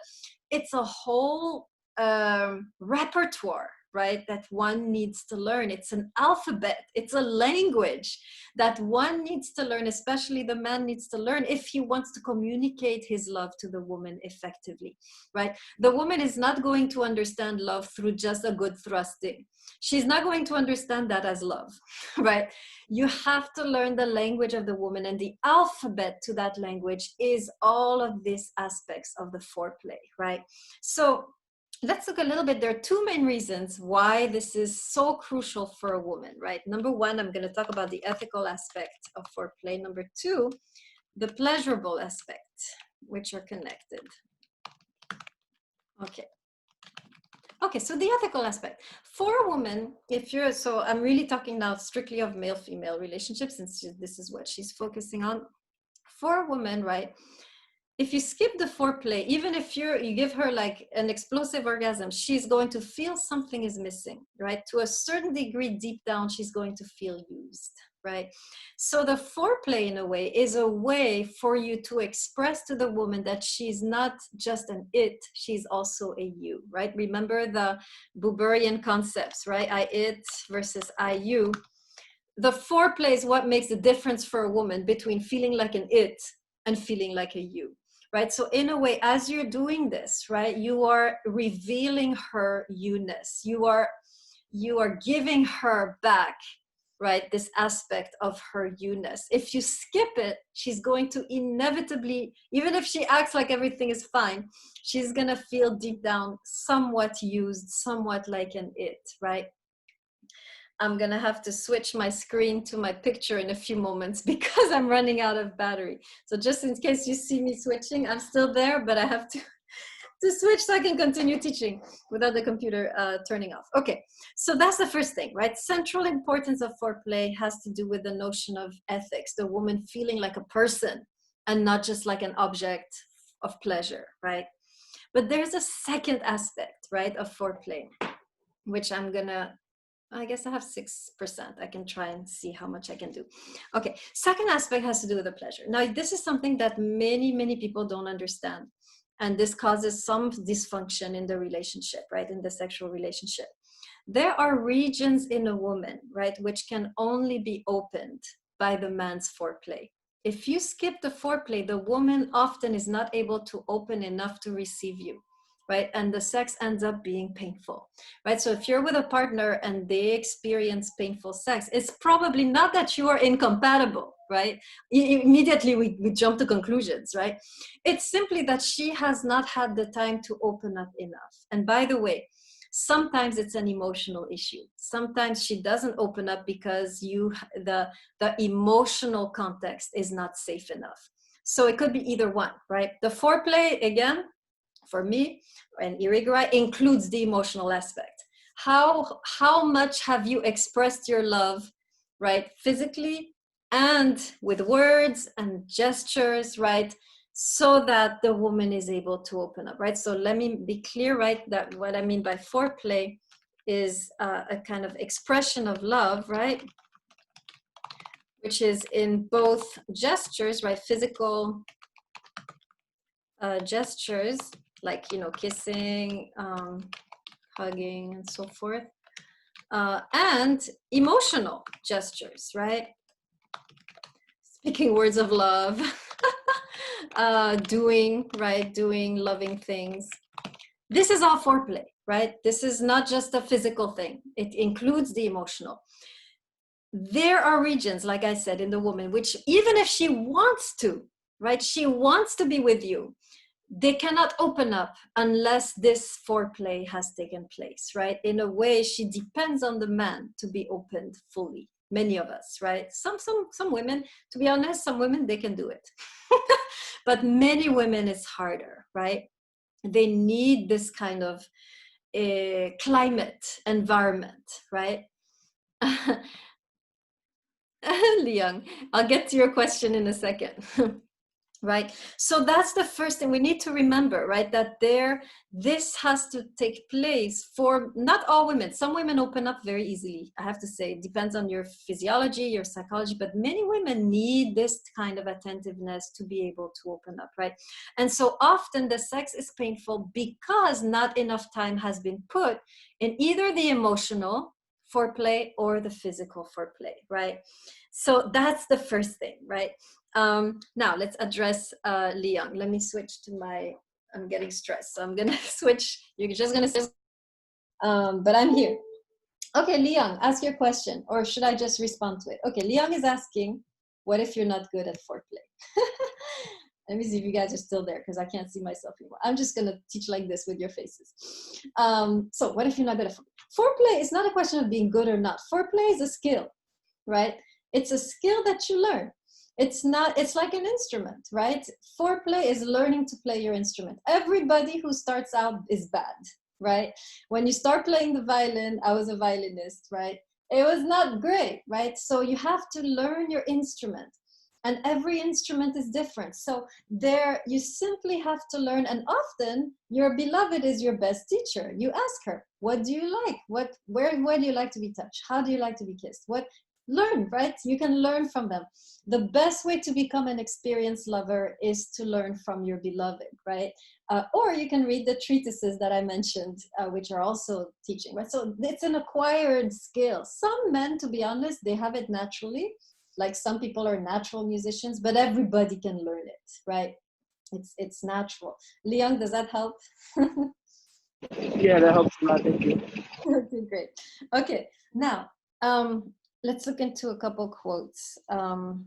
it's a whole repertoire, right, that one needs to learn. It's an alphabet, it's a language that one needs to learn, especially the man needs to learn if he wants to communicate his love to the woman effectively, right? The woman is not going to understand love through just a good thrusting. She's not going to understand that as love, right? You have to learn the language of the woman, and the alphabet to that language is all of these aspects of the foreplay, right? So let's look a little bit. There are two main reasons why this is so crucial for a woman, right? Number one, I'm going to talk about the ethical aspect of foreplay. Number two, the pleasurable aspect, which are connected. Okay, so the ethical aspect. For a woman, so I'm really talking now strictly of male-female relationships, since this is what she's focusing on. For a woman, right, if you skip the foreplay, even if you give her like an explosive orgasm, she's going to feel something is missing, right? To a certain degree, deep down, she's going to feel used, right? So the foreplay, in a way, is a way for you to express to the woman that she's not just an it, she's also a you, right? Remember the Buberian concepts, right? I it versus I you. The foreplay is what makes the difference for a woman between feeling like an it and feeling like a you. Right? So in a way, as you're doing this, right, you are revealing her you-ness. You are giving her back, right, this aspect of her you-ness. If you skip it, she's going to inevitably, even if she acts like everything is fine, she's going to feel deep down somewhat used, somewhat like an it, right? I'm going to have to switch my screen to my picture in a few moments because I'm running out of battery. So just in case you see me switching, I'm still there, but I have to switch so I can continue teaching without the computer turning off. Okay, so that's the first thing, right? Central importance of foreplay has to do with the notion of ethics, the woman feeling like a person and not just like an object of pleasure, right? But there's a second aspect, right, of foreplay, which I guess I have 6%. I can try and see how much I can do. Okay, second aspect has to do with the pleasure. Now, this is something that many people don't understand. And this causes some dysfunction in the relationship, right? In the sexual relationship. There are regions in a woman, right, which can only be opened by the man's foreplay. If you skip the foreplay, the woman often is not able to open enough to receive you. Right? And the sex ends up being painful, right? So if you're with a partner and they experience painful sex, it's probably not that you are incompatible, right? Immediately we jump to conclusions, right? It's simply that she has not had the time to open up enough. And by the way, sometimes it's an emotional issue. Sometimes she doesn't open up because the emotional context is not safe enough. So it could be either one, right? The foreplay, again, for me, and Irigaray, includes the emotional aspect. How much have you expressed your love, right, physically and with words and gestures, right, so that the woman is able to open up, right? So let me be clear, right, that what I mean by foreplay is a kind of expression of love, right, which is in both gestures, right, physical gestures, like, you know, kissing, hugging, and so forth, and emotional gestures, right? Speaking words of love, doing loving things. This is all foreplay, right? This is not just a physical thing. It includes the emotional. There are regions, like I said, in the woman, which even if she wants to, right, she wants to be with you, they cannot open up unless this foreplay has taken place, right? In a way, she depends on the man to be opened fully. Many of us, right? Some women, to be honest, some women, they can do it. But many women, it's harder, right? They need this kind of climate, environment, right? Liang, I'll get to your question in a second. Right, so that's the first thing we need to remember, right? That this has to take place for not all women. Some women open up very easily, I have to say. It depends on your physiology, your psychology, but many women need this kind of attentiveness to be able to open up, right? And so often the sex is painful because not enough time has been put in either the emotional foreplay or the physical foreplay, right? So that's the first thing, right? Now let's address Liang. Let me switch to I'm getting stressed, so I'm gonna switch. You're just gonna say, but I'm here. Okay, Liang, ask your question, or should I just respond to it? Okay, Liang is asking, what if you're not good at foreplay? Let me see if you guys are still there, because I can't see myself anymore. I'm just gonna teach like this with your faces. So what if you're not good at foreplay? Foreplay is not a question of being good or not. Foreplay is a skill, right? It's a skill that you learn. It's like an instrument, right? Foreplay is learning to play your instrument. Everybody who starts out is bad, right? When you start playing the violin, I was a violinist, right? It was not great, right? So you have to learn your instrument, and every instrument is different. So you simply have to learn, and often your beloved is your best teacher. You ask her, what do you like? Where do you like to be touched? How do you like to be kissed? Learn, right? You can learn from them. The best way to become an experienced lover is to learn from your beloved, right? Or you can read the treatises that I mentioned, which are also teaching, right? So it's an acquired skill. Some men, to be honest, they have it naturally. Like some people are natural musicians, but everybody can learn it, right? It's natural. Liang, does that help? Yeah, that helps a lot. Thank you. Okay, great. Okay, now, let's look into a couple quotes. I'm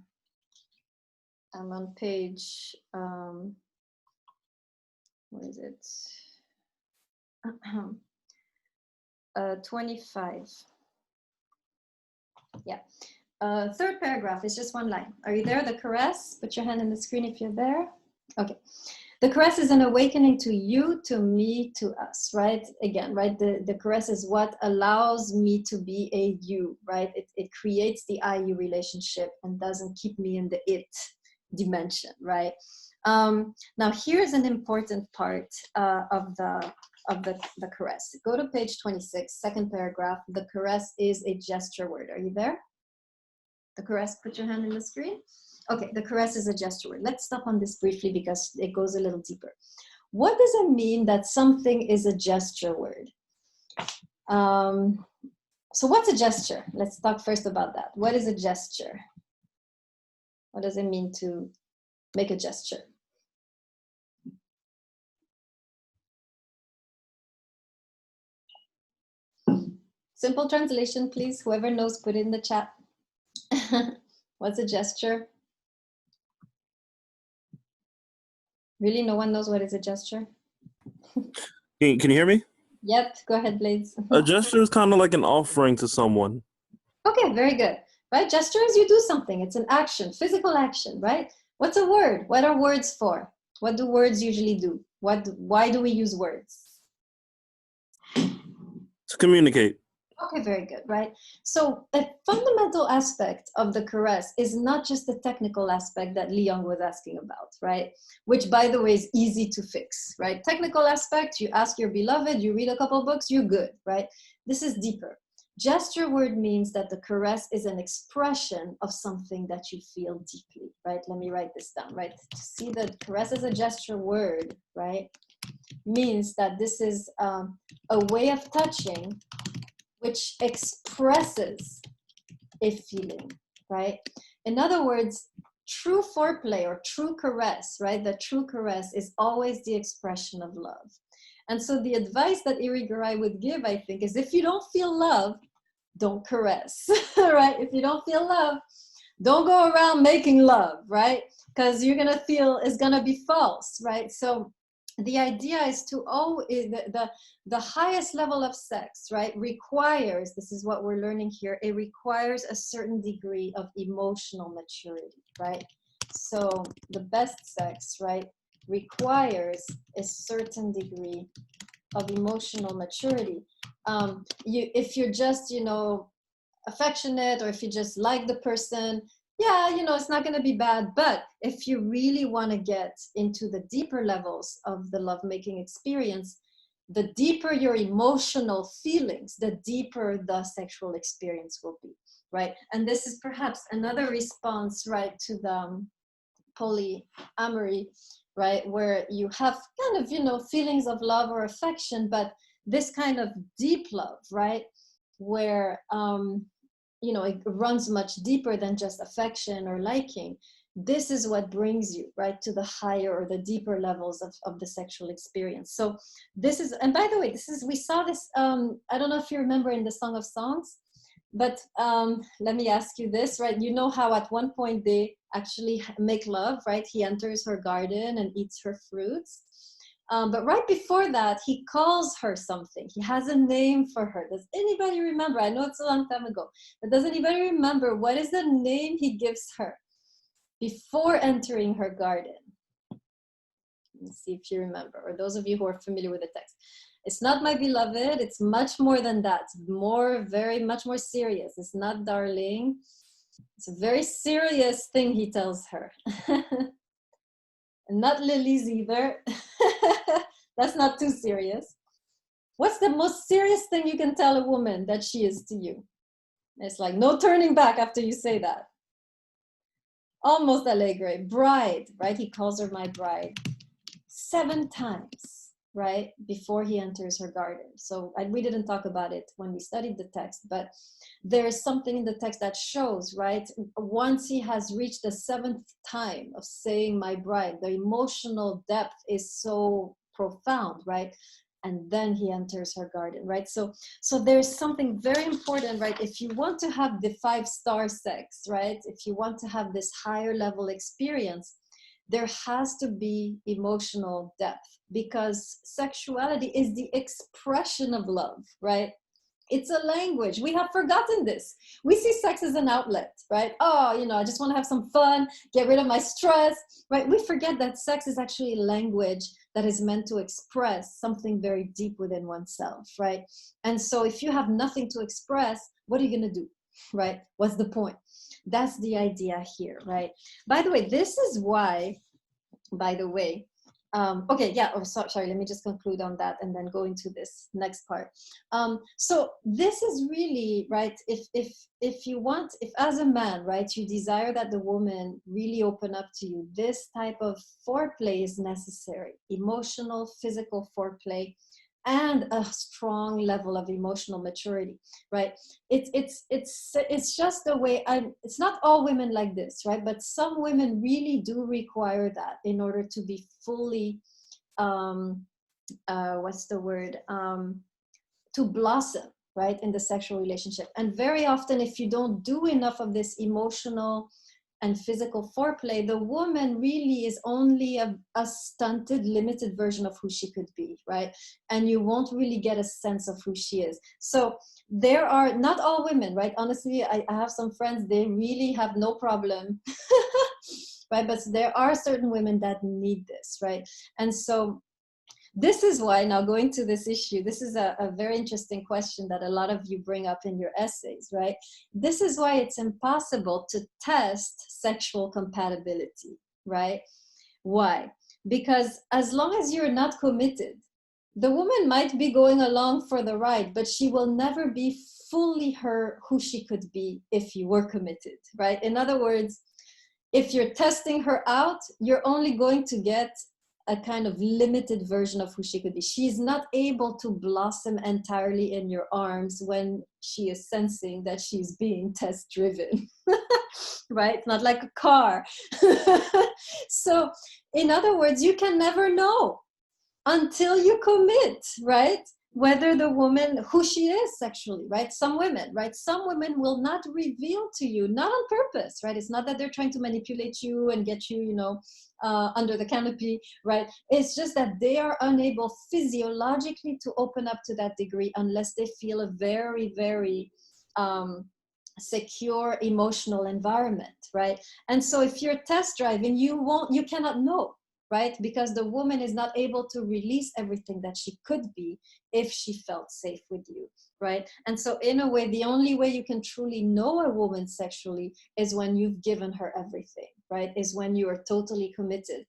on page, what is it? 25. Yeah. Third paragraph is just one line. Are you there? The caress. Put your hand in the screen if you're there. Okay. The caress is an awakening to you, to me, to us, right? Again, right? The caress is what allows me to be a you, right? It creates the I-you relationship and doesn't keep me in the it dimension, right? Now, here's an important part of the caress. Go to page 26, second paragraph. The caress is a gesture word. Are you there? The caress, put your hand in the screen. Okay, the caress is a gesture word. Let's stop on this briefly because it goes a little deeper. What does it mean that something is a gesture word? So what's a gesture? Let's talk first about that. What is a gesture? What does it mean to make a gesture? Simple translation, please. Whoever knows, put it in the chat. What's a gesture? Really, no one knows what is a gesture? Can you hear me? Yep, go ahead, Blades. A gesture is kind of like an offering to someone. Okay, very good. Right? Gesture is you do something. It's an action, physical action, right? What's a word? What are words for? What do words usually do? Why do we use words? To communicate. Okay, very good, right? So the fundamental aspect of the caress is not just the technical aspect that Liang was asking about, right? Which, by the way, is easy to fix, right? Technical aspect, you ask your beloved, you read a couple books, you're good, right? This is deeper. Gesture word means that the caress is an expression of something that you feel deeply, right? Let me write this down, right? To see that caress as a gesture word, right, means that this is a way of touching which expresses a feeling, right? In other words, true foreplay or true caress, right? The true caress is always the expression of love. And so the advice that Irigaray would give, I think, is if you don't feel love, don't caress, right? If you don't feel love, don't go around making love, right? Because you're gonna feel it's gonna be false, right? So the idea is to the highest level of sex, right, requires, this is what we're learning here, it requires a certain degree of emotional maturity, right? So the best sex, right, requires a certain degree of emotional maturity. If you're just, affectionate, or if you just like the person, yeah, it's not going to be bad. But if you really want to get into the deeper levels of the lovemaking experience, the deeper your emotional feelings, the deeper the sexual experience will be, right? And this is perhaps another response, right, to the polyamory, right, where you have kind of, feelings of love or affection, but this kind of deep love, right, where, it runs much deeper than just affection or liking. This is what brings you, right, to the higher or the deeper levels of the sexual experience. So this is, and by the way, we saw this, I don't know if you remember in the Song of Songs, but let me ask you this, right? You know how at one point they actually make love, right? He enters her garden and eats her fruits. But right before that, he calls her something. He has a name for her. Does anybody remember? I know it's a long time ago, but does anybody remember what is the name he gives her before entering her garden? Let's see if you remember, or those of you who are familiar with the text. It's not my beloved. It's much more than that. Very much more serious. It's not darling. It's a very serious thing he tells her. And not lilies either. That's not too serious. What's the most serious thing you can tell a woman that she is to you? It's like no turning back after you say that. Almost allegre. Bride, right? He calls her my bride 7 times, right, before he enters her garden. So we didn't talk about it when we studied the text, but there is something in the text that shows, right, once he has reached the 7th time of saying my bride, the emotional depth is so profound, right? And then he enters her garden, right? So there's something very important, right? If you want to have the 5-star sex, right? If you want to have this higher level experience, there has to be emotional depth, because sexuality is the expression of love, right? It's a language. We have forgotten this. We see sex as an outlet, right? Oh, I just want to have some fun, get rid of my stress, right? We forget that sex is actually a language that is meant to express something very deep within oneself, right? And so if you have nothing to express, what are you going to do, right? What's the point? That's the idea here, right? By the way, this is why, okay, yeah, sorry, let me just conclude on that and then go into this next part. So this is really, right, if as a man, right, you desire that the woman really open up to you, this type of foreplay is necessary. Emotional, physical foreplay, and a strong level of emotional maturity, right? It's just the way it's not all women like this, right? But some women really do require that in order to be fully, to blossom, right, in the sexual relationship. And very often, if you don't do enough of this emotional and physical foreplay, the woman really is only a stunted, limited version of who she could be, right? And you won't really get a sense of who she is. So there are, not all women, right? Honestly, I have some friends, they really have no problem, right? But there are certain women that need this, right? And so this is why, now going to this issue, this is a very interesting question that a lot of you bring up in your essays, right? This is why it's impossible to test sexual compatibility, right? Why? Because as long as you're not committed, the woman might be going along for the ride, but she will never be fully who she could be if you were committed, right? In other words, if you're testing her out, you're only going to get a kind of limited version of who she could be. She's not able to blossom entirely in your arms when she is sensing that she's being test driven, right? Not like a car. So in other words, you can never know until you commit, right? Whether the woman, who she is sexually, right? Some women will not reveal to you, not on purpose, right? It's not that they're trying to manipulate you and get you, under the canopy, right? It's just that they are unable physiologically to open up to that degree unless they feel a very, very secure emotional environment, right? And so if you're test driving, you cannot know, right? Because the woman is not able to release everything that she could be if she felt safe with you, right? And so in a way, the only way you can truly know a woman sexually is when you've given her everything, right? Is when you are totally committed.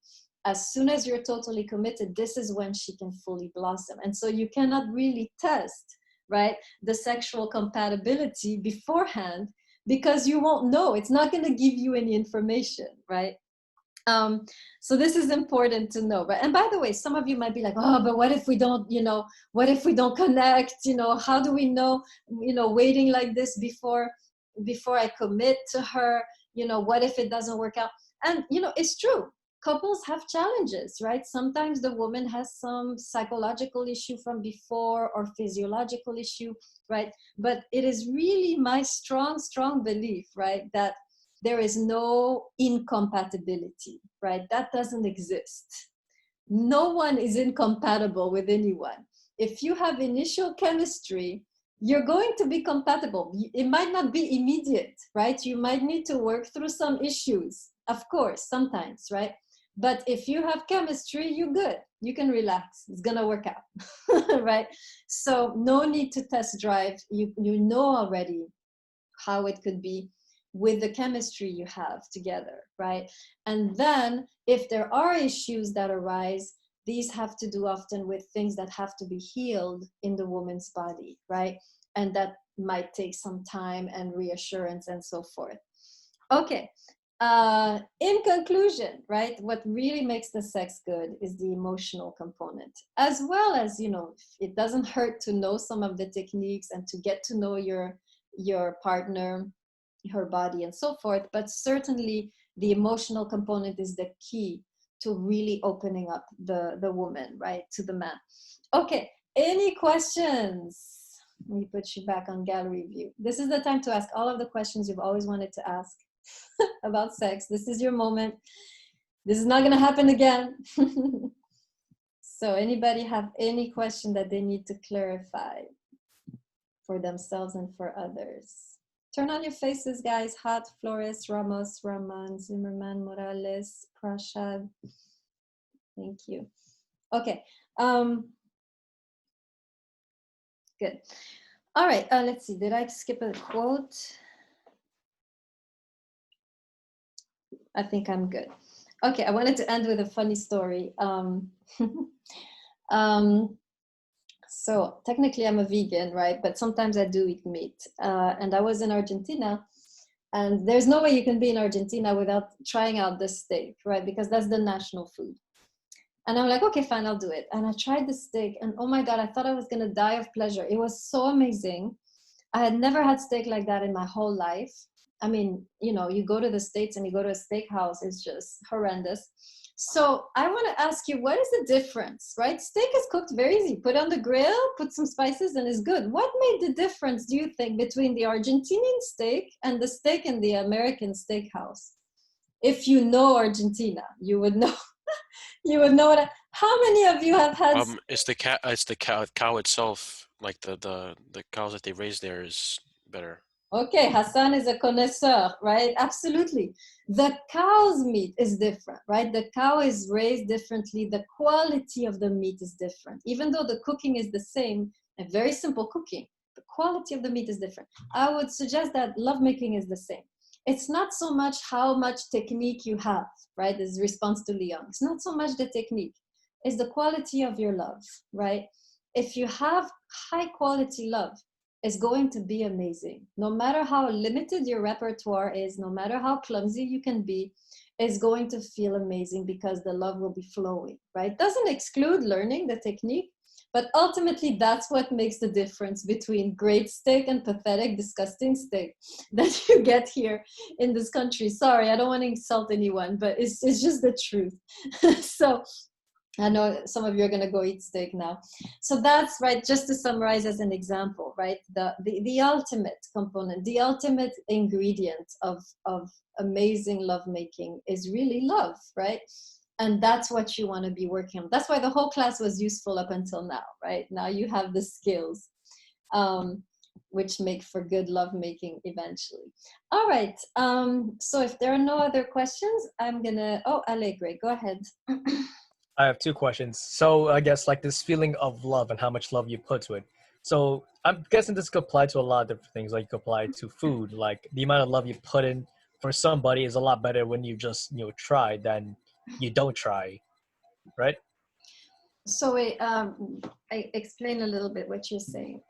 As soon as you're totally committed, this is when she can fully blossom. And so you cannot really test, right, the sexual compatibility beforehand, because you won't know. It's not going to give you any information, right? So this is important to know. But, and by the way, some of you might be like, oh, but what if we don't, what if we don't connect? How do we know, waiting like this before I commit to her? What if it doesn't work out? And, it's true. Couples have challenges, right? Sometimes the woman has some psychological issue from before or physiological issue, right? But it is really my strong, strong belief, right, that there is no incompatibility, right? That doesn't exist. No one is incompatible with anyone. If you have initial chemistry, you're going to be compatible. It might not be immediate, right? You might need to work through some issues, of course, sometimes, right? But if you have chemistry, you're good. You can relax. It's gonna work out, right? So no need to test drive. You know already how it could be with the chemistry you have together, right? And then if there are issues that arise, these have to do often with things that have to be healed in the woman's body, right? And that might take some time and reassurance and so forth. Okay. In conclusion, right, what really makes the sex good is the emotional component, as well as, it doesn't hurt to know some of the techniques and to get to know your partner, her body and so forth. But certainly the emotional component is the key to really opening up the woman, right, to the man. Okay, any questions? Let me put you back on gallery view. This is the time to ask all of the questions you've always wanted to ask about sex. This is your moment. This is not going to happen again. So anybody have any question that they need to clarify for themselves and for others? Turn on your faces, guys. Hot, Flores, Ramos, Rahman, Zimmerman, Morales, Prashad. Thank you. Okay. Good. All right. Let's see. Did I skip a quote? I think I'm good. Okay, I wanted to end with a funny story. So technically I'm a vegan, right? But sometimes I do eat meat. And I was in Argentina, and there's no way you can be in Argentina without trying out the steak, right? Because that's the national food. And I'm like, okay, fine, I'll do it. And I tried the steak, and oh my God, I thought I was gonna die of pleasure. It was so amazing. I had never had steak like that in my whole life. I mean, you go to the States and you go to a steakhouse, it's just horrendous. So I want to ask you, what is the difference, right? Steak is cooked very easy. Put on the grill, put some spices, and it's good. What made the difference, do you think, between the Argentinian steak and the steak in the American steakhouse? If you know Argentina, you would know. You would know what. How many of you have had? It's the cow itself. Like the cows that they raise there is better. Okay, Hassan is a connoisseur, right? Absolutely. The cow's meat is different, right? The cow is raised differently. The quality of the meat is different. Even though the cooking is the same, a very simple cooking, the quality of the meat is different. I would suggest that lovemaking is the same. It's not so much how much technique you have, right? This is response to Leon. It's not so much the technique. It's the quality of your love, right? If you have high quality love, is going to be amazing. No matter how limited your repertoire is, no matter how clumsy you can be, it's going to feel amazing because the love will be flowing, right? Doesn't exclude learning the technique, but ultimately that's what makes the difference between great steak and pathetic, disgusting steak that you get here in this country. Sorry, I don't want to insult anyone, but it's just the truth. So I know some of you are going to go eat steak now. So that's right, just to summarize as an example, right? The ultimate component, the ultimate ingredient of amazing lovemaking is really love, right? And that's what you want to be working on. That's why the whole class was useful up until now, right? Now you have the skills. which make for good lovemaking eventually. All right. So if there are no other questions, I'm gonna. Oh, Allegre, go ahead. I have two questions. So I guess like this feeling of love and how much love you put to it. So I'm guessing this could apply to a lot of different things. Like you could apply to food. Like the amount of love you put in for somebody is a lot better when you just try than you don't try, right? So I explain a little bit what you're saying.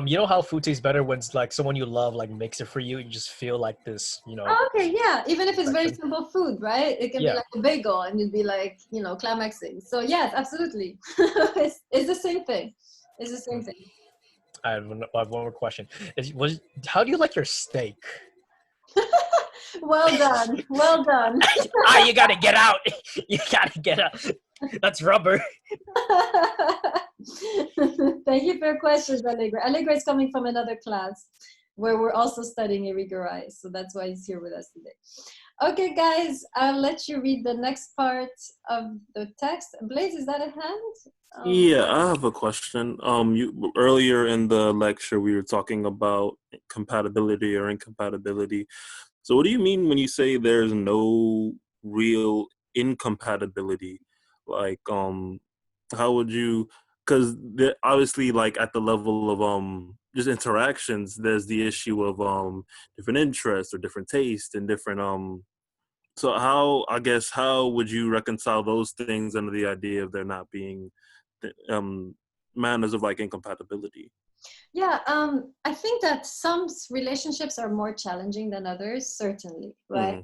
You know how food tastes better when it's like someone you love like makes it for you. You just feel like this, Oh, okay, yeah. Even if it's very affection. simple food, right? It can be Yeah. like a bagel, and you'd be like, climaxing. So yes, absolutely. It's the same thing. It's the same thing. I have one more question. How do you like your steak? Well done. Well done. You gotta get out. You gotta get out. That's rubber. Thank you for your questions, Allegra. Allegra is coming from another class where we're also studying Irigaray, so that's why he's here with us today. Okay, guys, I'll let you read the next part of the text. Blaze, is that a hand? Yeah, I have a question. You earlier in the lecture we were talking about compatibility or incompatibility. So what do you mean when you say there's no real incompatibility? Like, how would you? Because obviously, like at the level of just interactions, there's the issue of different interests or different tastes and different So how would you reconcile those things under the idea of there not being manners of like incompatibility? Yeah, I think that some relationships are more challenging than others, certainly, right?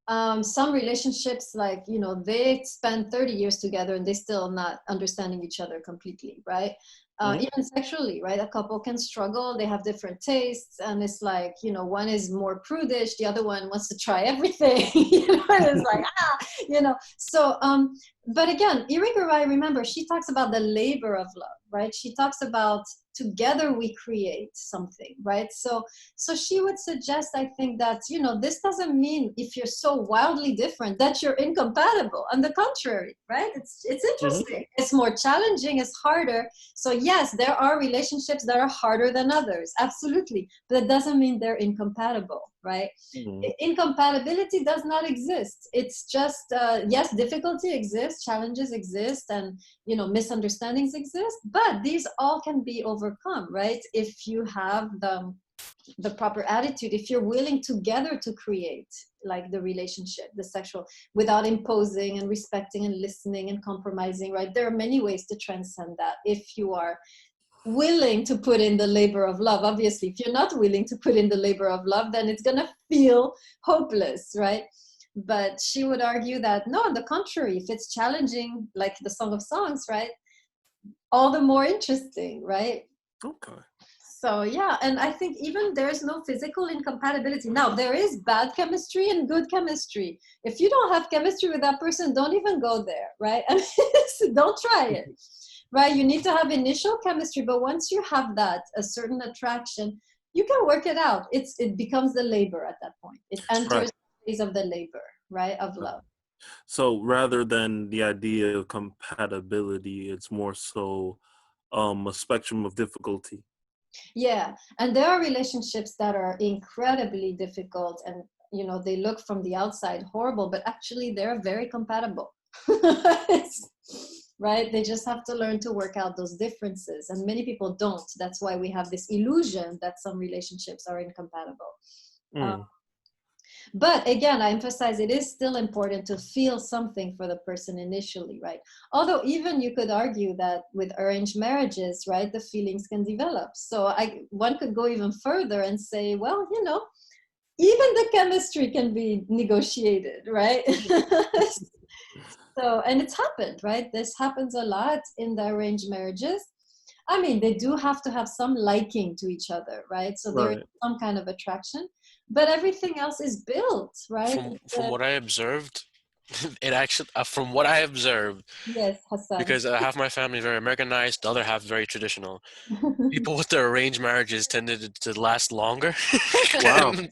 Some relationships, like, they spend 30 years together and they still not understanding each other completely, right? Even sexually, right? A couple can struggle, they have different tastes, and it's like, one is more prudish, the other one wants to try everything, and it's like, So, but again, Irigaray, remember, she talks about the labor of love, right? She talks about together we create something, right? So she would suggest, I think, that, this doesn't mean if you're so wildly different that you're incompatible. On the contrary, right? It's interesting. It's more challenging, it's harder. So yes, there are relationships that are harder than others, absolutely. But that doesn't mean they're incompatible, right? Incompatibility does not exist. It's just, yes, difficulty exists, challenges exist, and, misunderstandings exist, but these all can be overcome, right? If you have the proper attitude, if you're willing together to create like the relationship, the sexual, without imposing and respecting and listening and compromising, right? There are many ways to transcend that if you are willing to put in the labor of love. Obviously, if you're not willing to put in the labor of love, then it's going to feel hopeless, right? But she would argue that no, on the contrary, if it's challenging, like the Song of Songs, right? All the more interesting, right? Okay. So yeah, and I think even there's no physical incompatibility. Now, there is bad chemistry and good chemistry. If you don't have chemistry with that person, don't even go there, right? Don't try it, right? You need to have initial chemistry, but once you have that, a certain attraction, you can work it out. It becomes the labor at that point. It enters the phase of the labor, right, of love. So rather than the idea of compatibility, it's more so a spectrum of difficulty. Yeah, and there are relationships that are incredibly difficult, and they look from the outside horrible, but actually they're very compatible. Right? They just have to learn to work out those differences, and many people don't. That's why we have this illusion that some relationships are incompatible. But again, I emphasize it is still important to feel something for the person initially, right? Although even you could argue that with arranged marriages, right, the feelings can develop. So one could go even further and say, well, even the chemistry can be negotiated, right? So, and it's happened, right? This happens a lot in the arranged marriages. I mean, they do have to have some liking to each other, right? So there is some kind of attraction, but everything else is built, right? From what I observed, from what I observed, yes, Hassan. because half my family very Americanized, the other half very traditional. People with their arranged marriages tended to last longer. Wow. And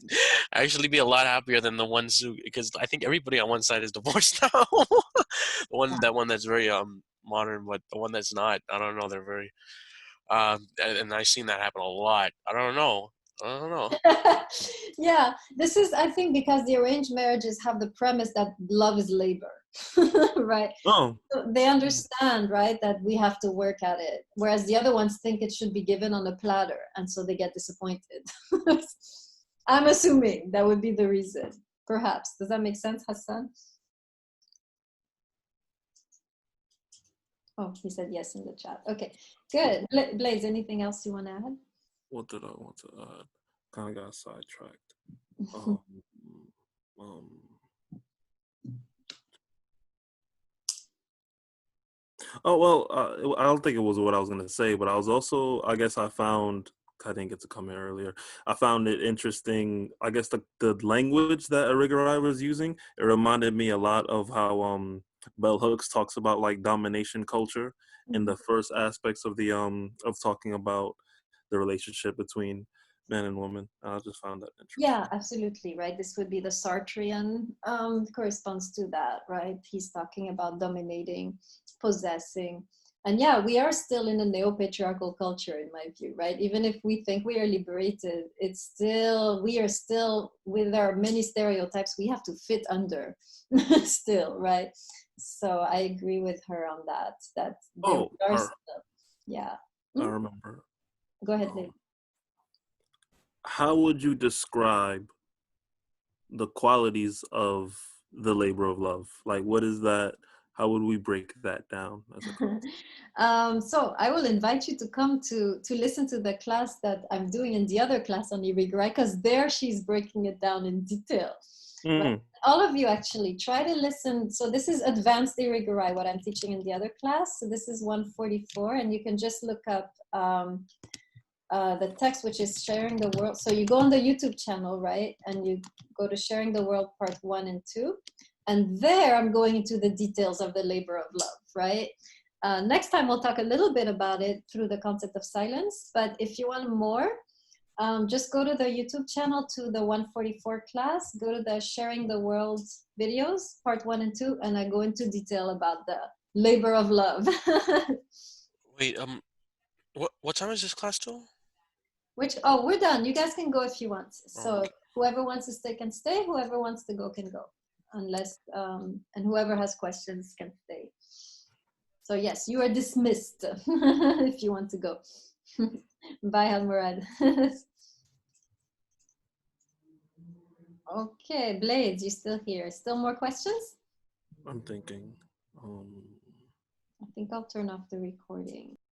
actually be a lot happier than the ones who, because I think everybody on one side is divorced now. That one that's very modern, but the one that's not, I don't know, they're very And I've seen that happen a lot. I don't know. Yeah, this is, I think, because the arranged marriages have the premise that love is labor, right? Oh, So they understand, right, that we have to work at it, whereas the other ones think it should be given on a platter, and so they get disappointed. I'm assuming that would be the reason, perhaps. Does that make sense, Hassan? Oh, he said yes in the chat. Okay, good. Blaze, anything else you want to add? what did I want to add? Kind of got sidetracked. Um, um, oh well, I don't think it was what I was gonna say, but I was also, I guess, I didn't get to come here earlier. I found it interesting. I guess the language that Irigaray was using, it reminded me a lot of how Bell Hooks talks about like domination culture in the first aspects of the of talking about the relationship between man and woman. I just found that interesting. Yeah, absolutely, right? This would be the Sartrean corresponds to that, right? He's talking about dominating, possessing. And yeah, we are still in a neo-patriarchal culture, in my view, right? Even if we think we are liberated, we are still, with our many stereotypes, we have to fit under still, right? So I agree with her on that, yeah. I remember. Go ahead, Liv. How would you describe the qualities of the labor of love? Like, what is that? How would we break that down as a concept? So I will invite you to come to listen to the class that I'm doing in the other class on Irigaray, because there she's breaking it down in detail. Right? All of you actually try to listen. So this is advanced Irigaray, what I'm teaching in the other class. So this is 144, and you can just look up the text, which is Sharing the World. So you go on the YouTube channel, right? And you go to Sharing the World part 1 and 2. And there I'm going into the details of the labor of love, right? Next time we'll talk a little bit about it through the concept of silence. But if you want more, just go to the YouTube channel to the 144 class, go to the Sharing the World videos, part 1 and 2, and I go into detail about the labor of love. Wait, what time is this class till? Oh, we're done. You guys can go if you want. So whoever wants to stay can stay. Whoever wants to go can go. Unless, and whoever has questions can stay. So yes, you are dismissed if you want to go. Bye, Almurad. Okay, Blades, you still here? Still more questions? I'm thinking. I think I'll turn off the recording.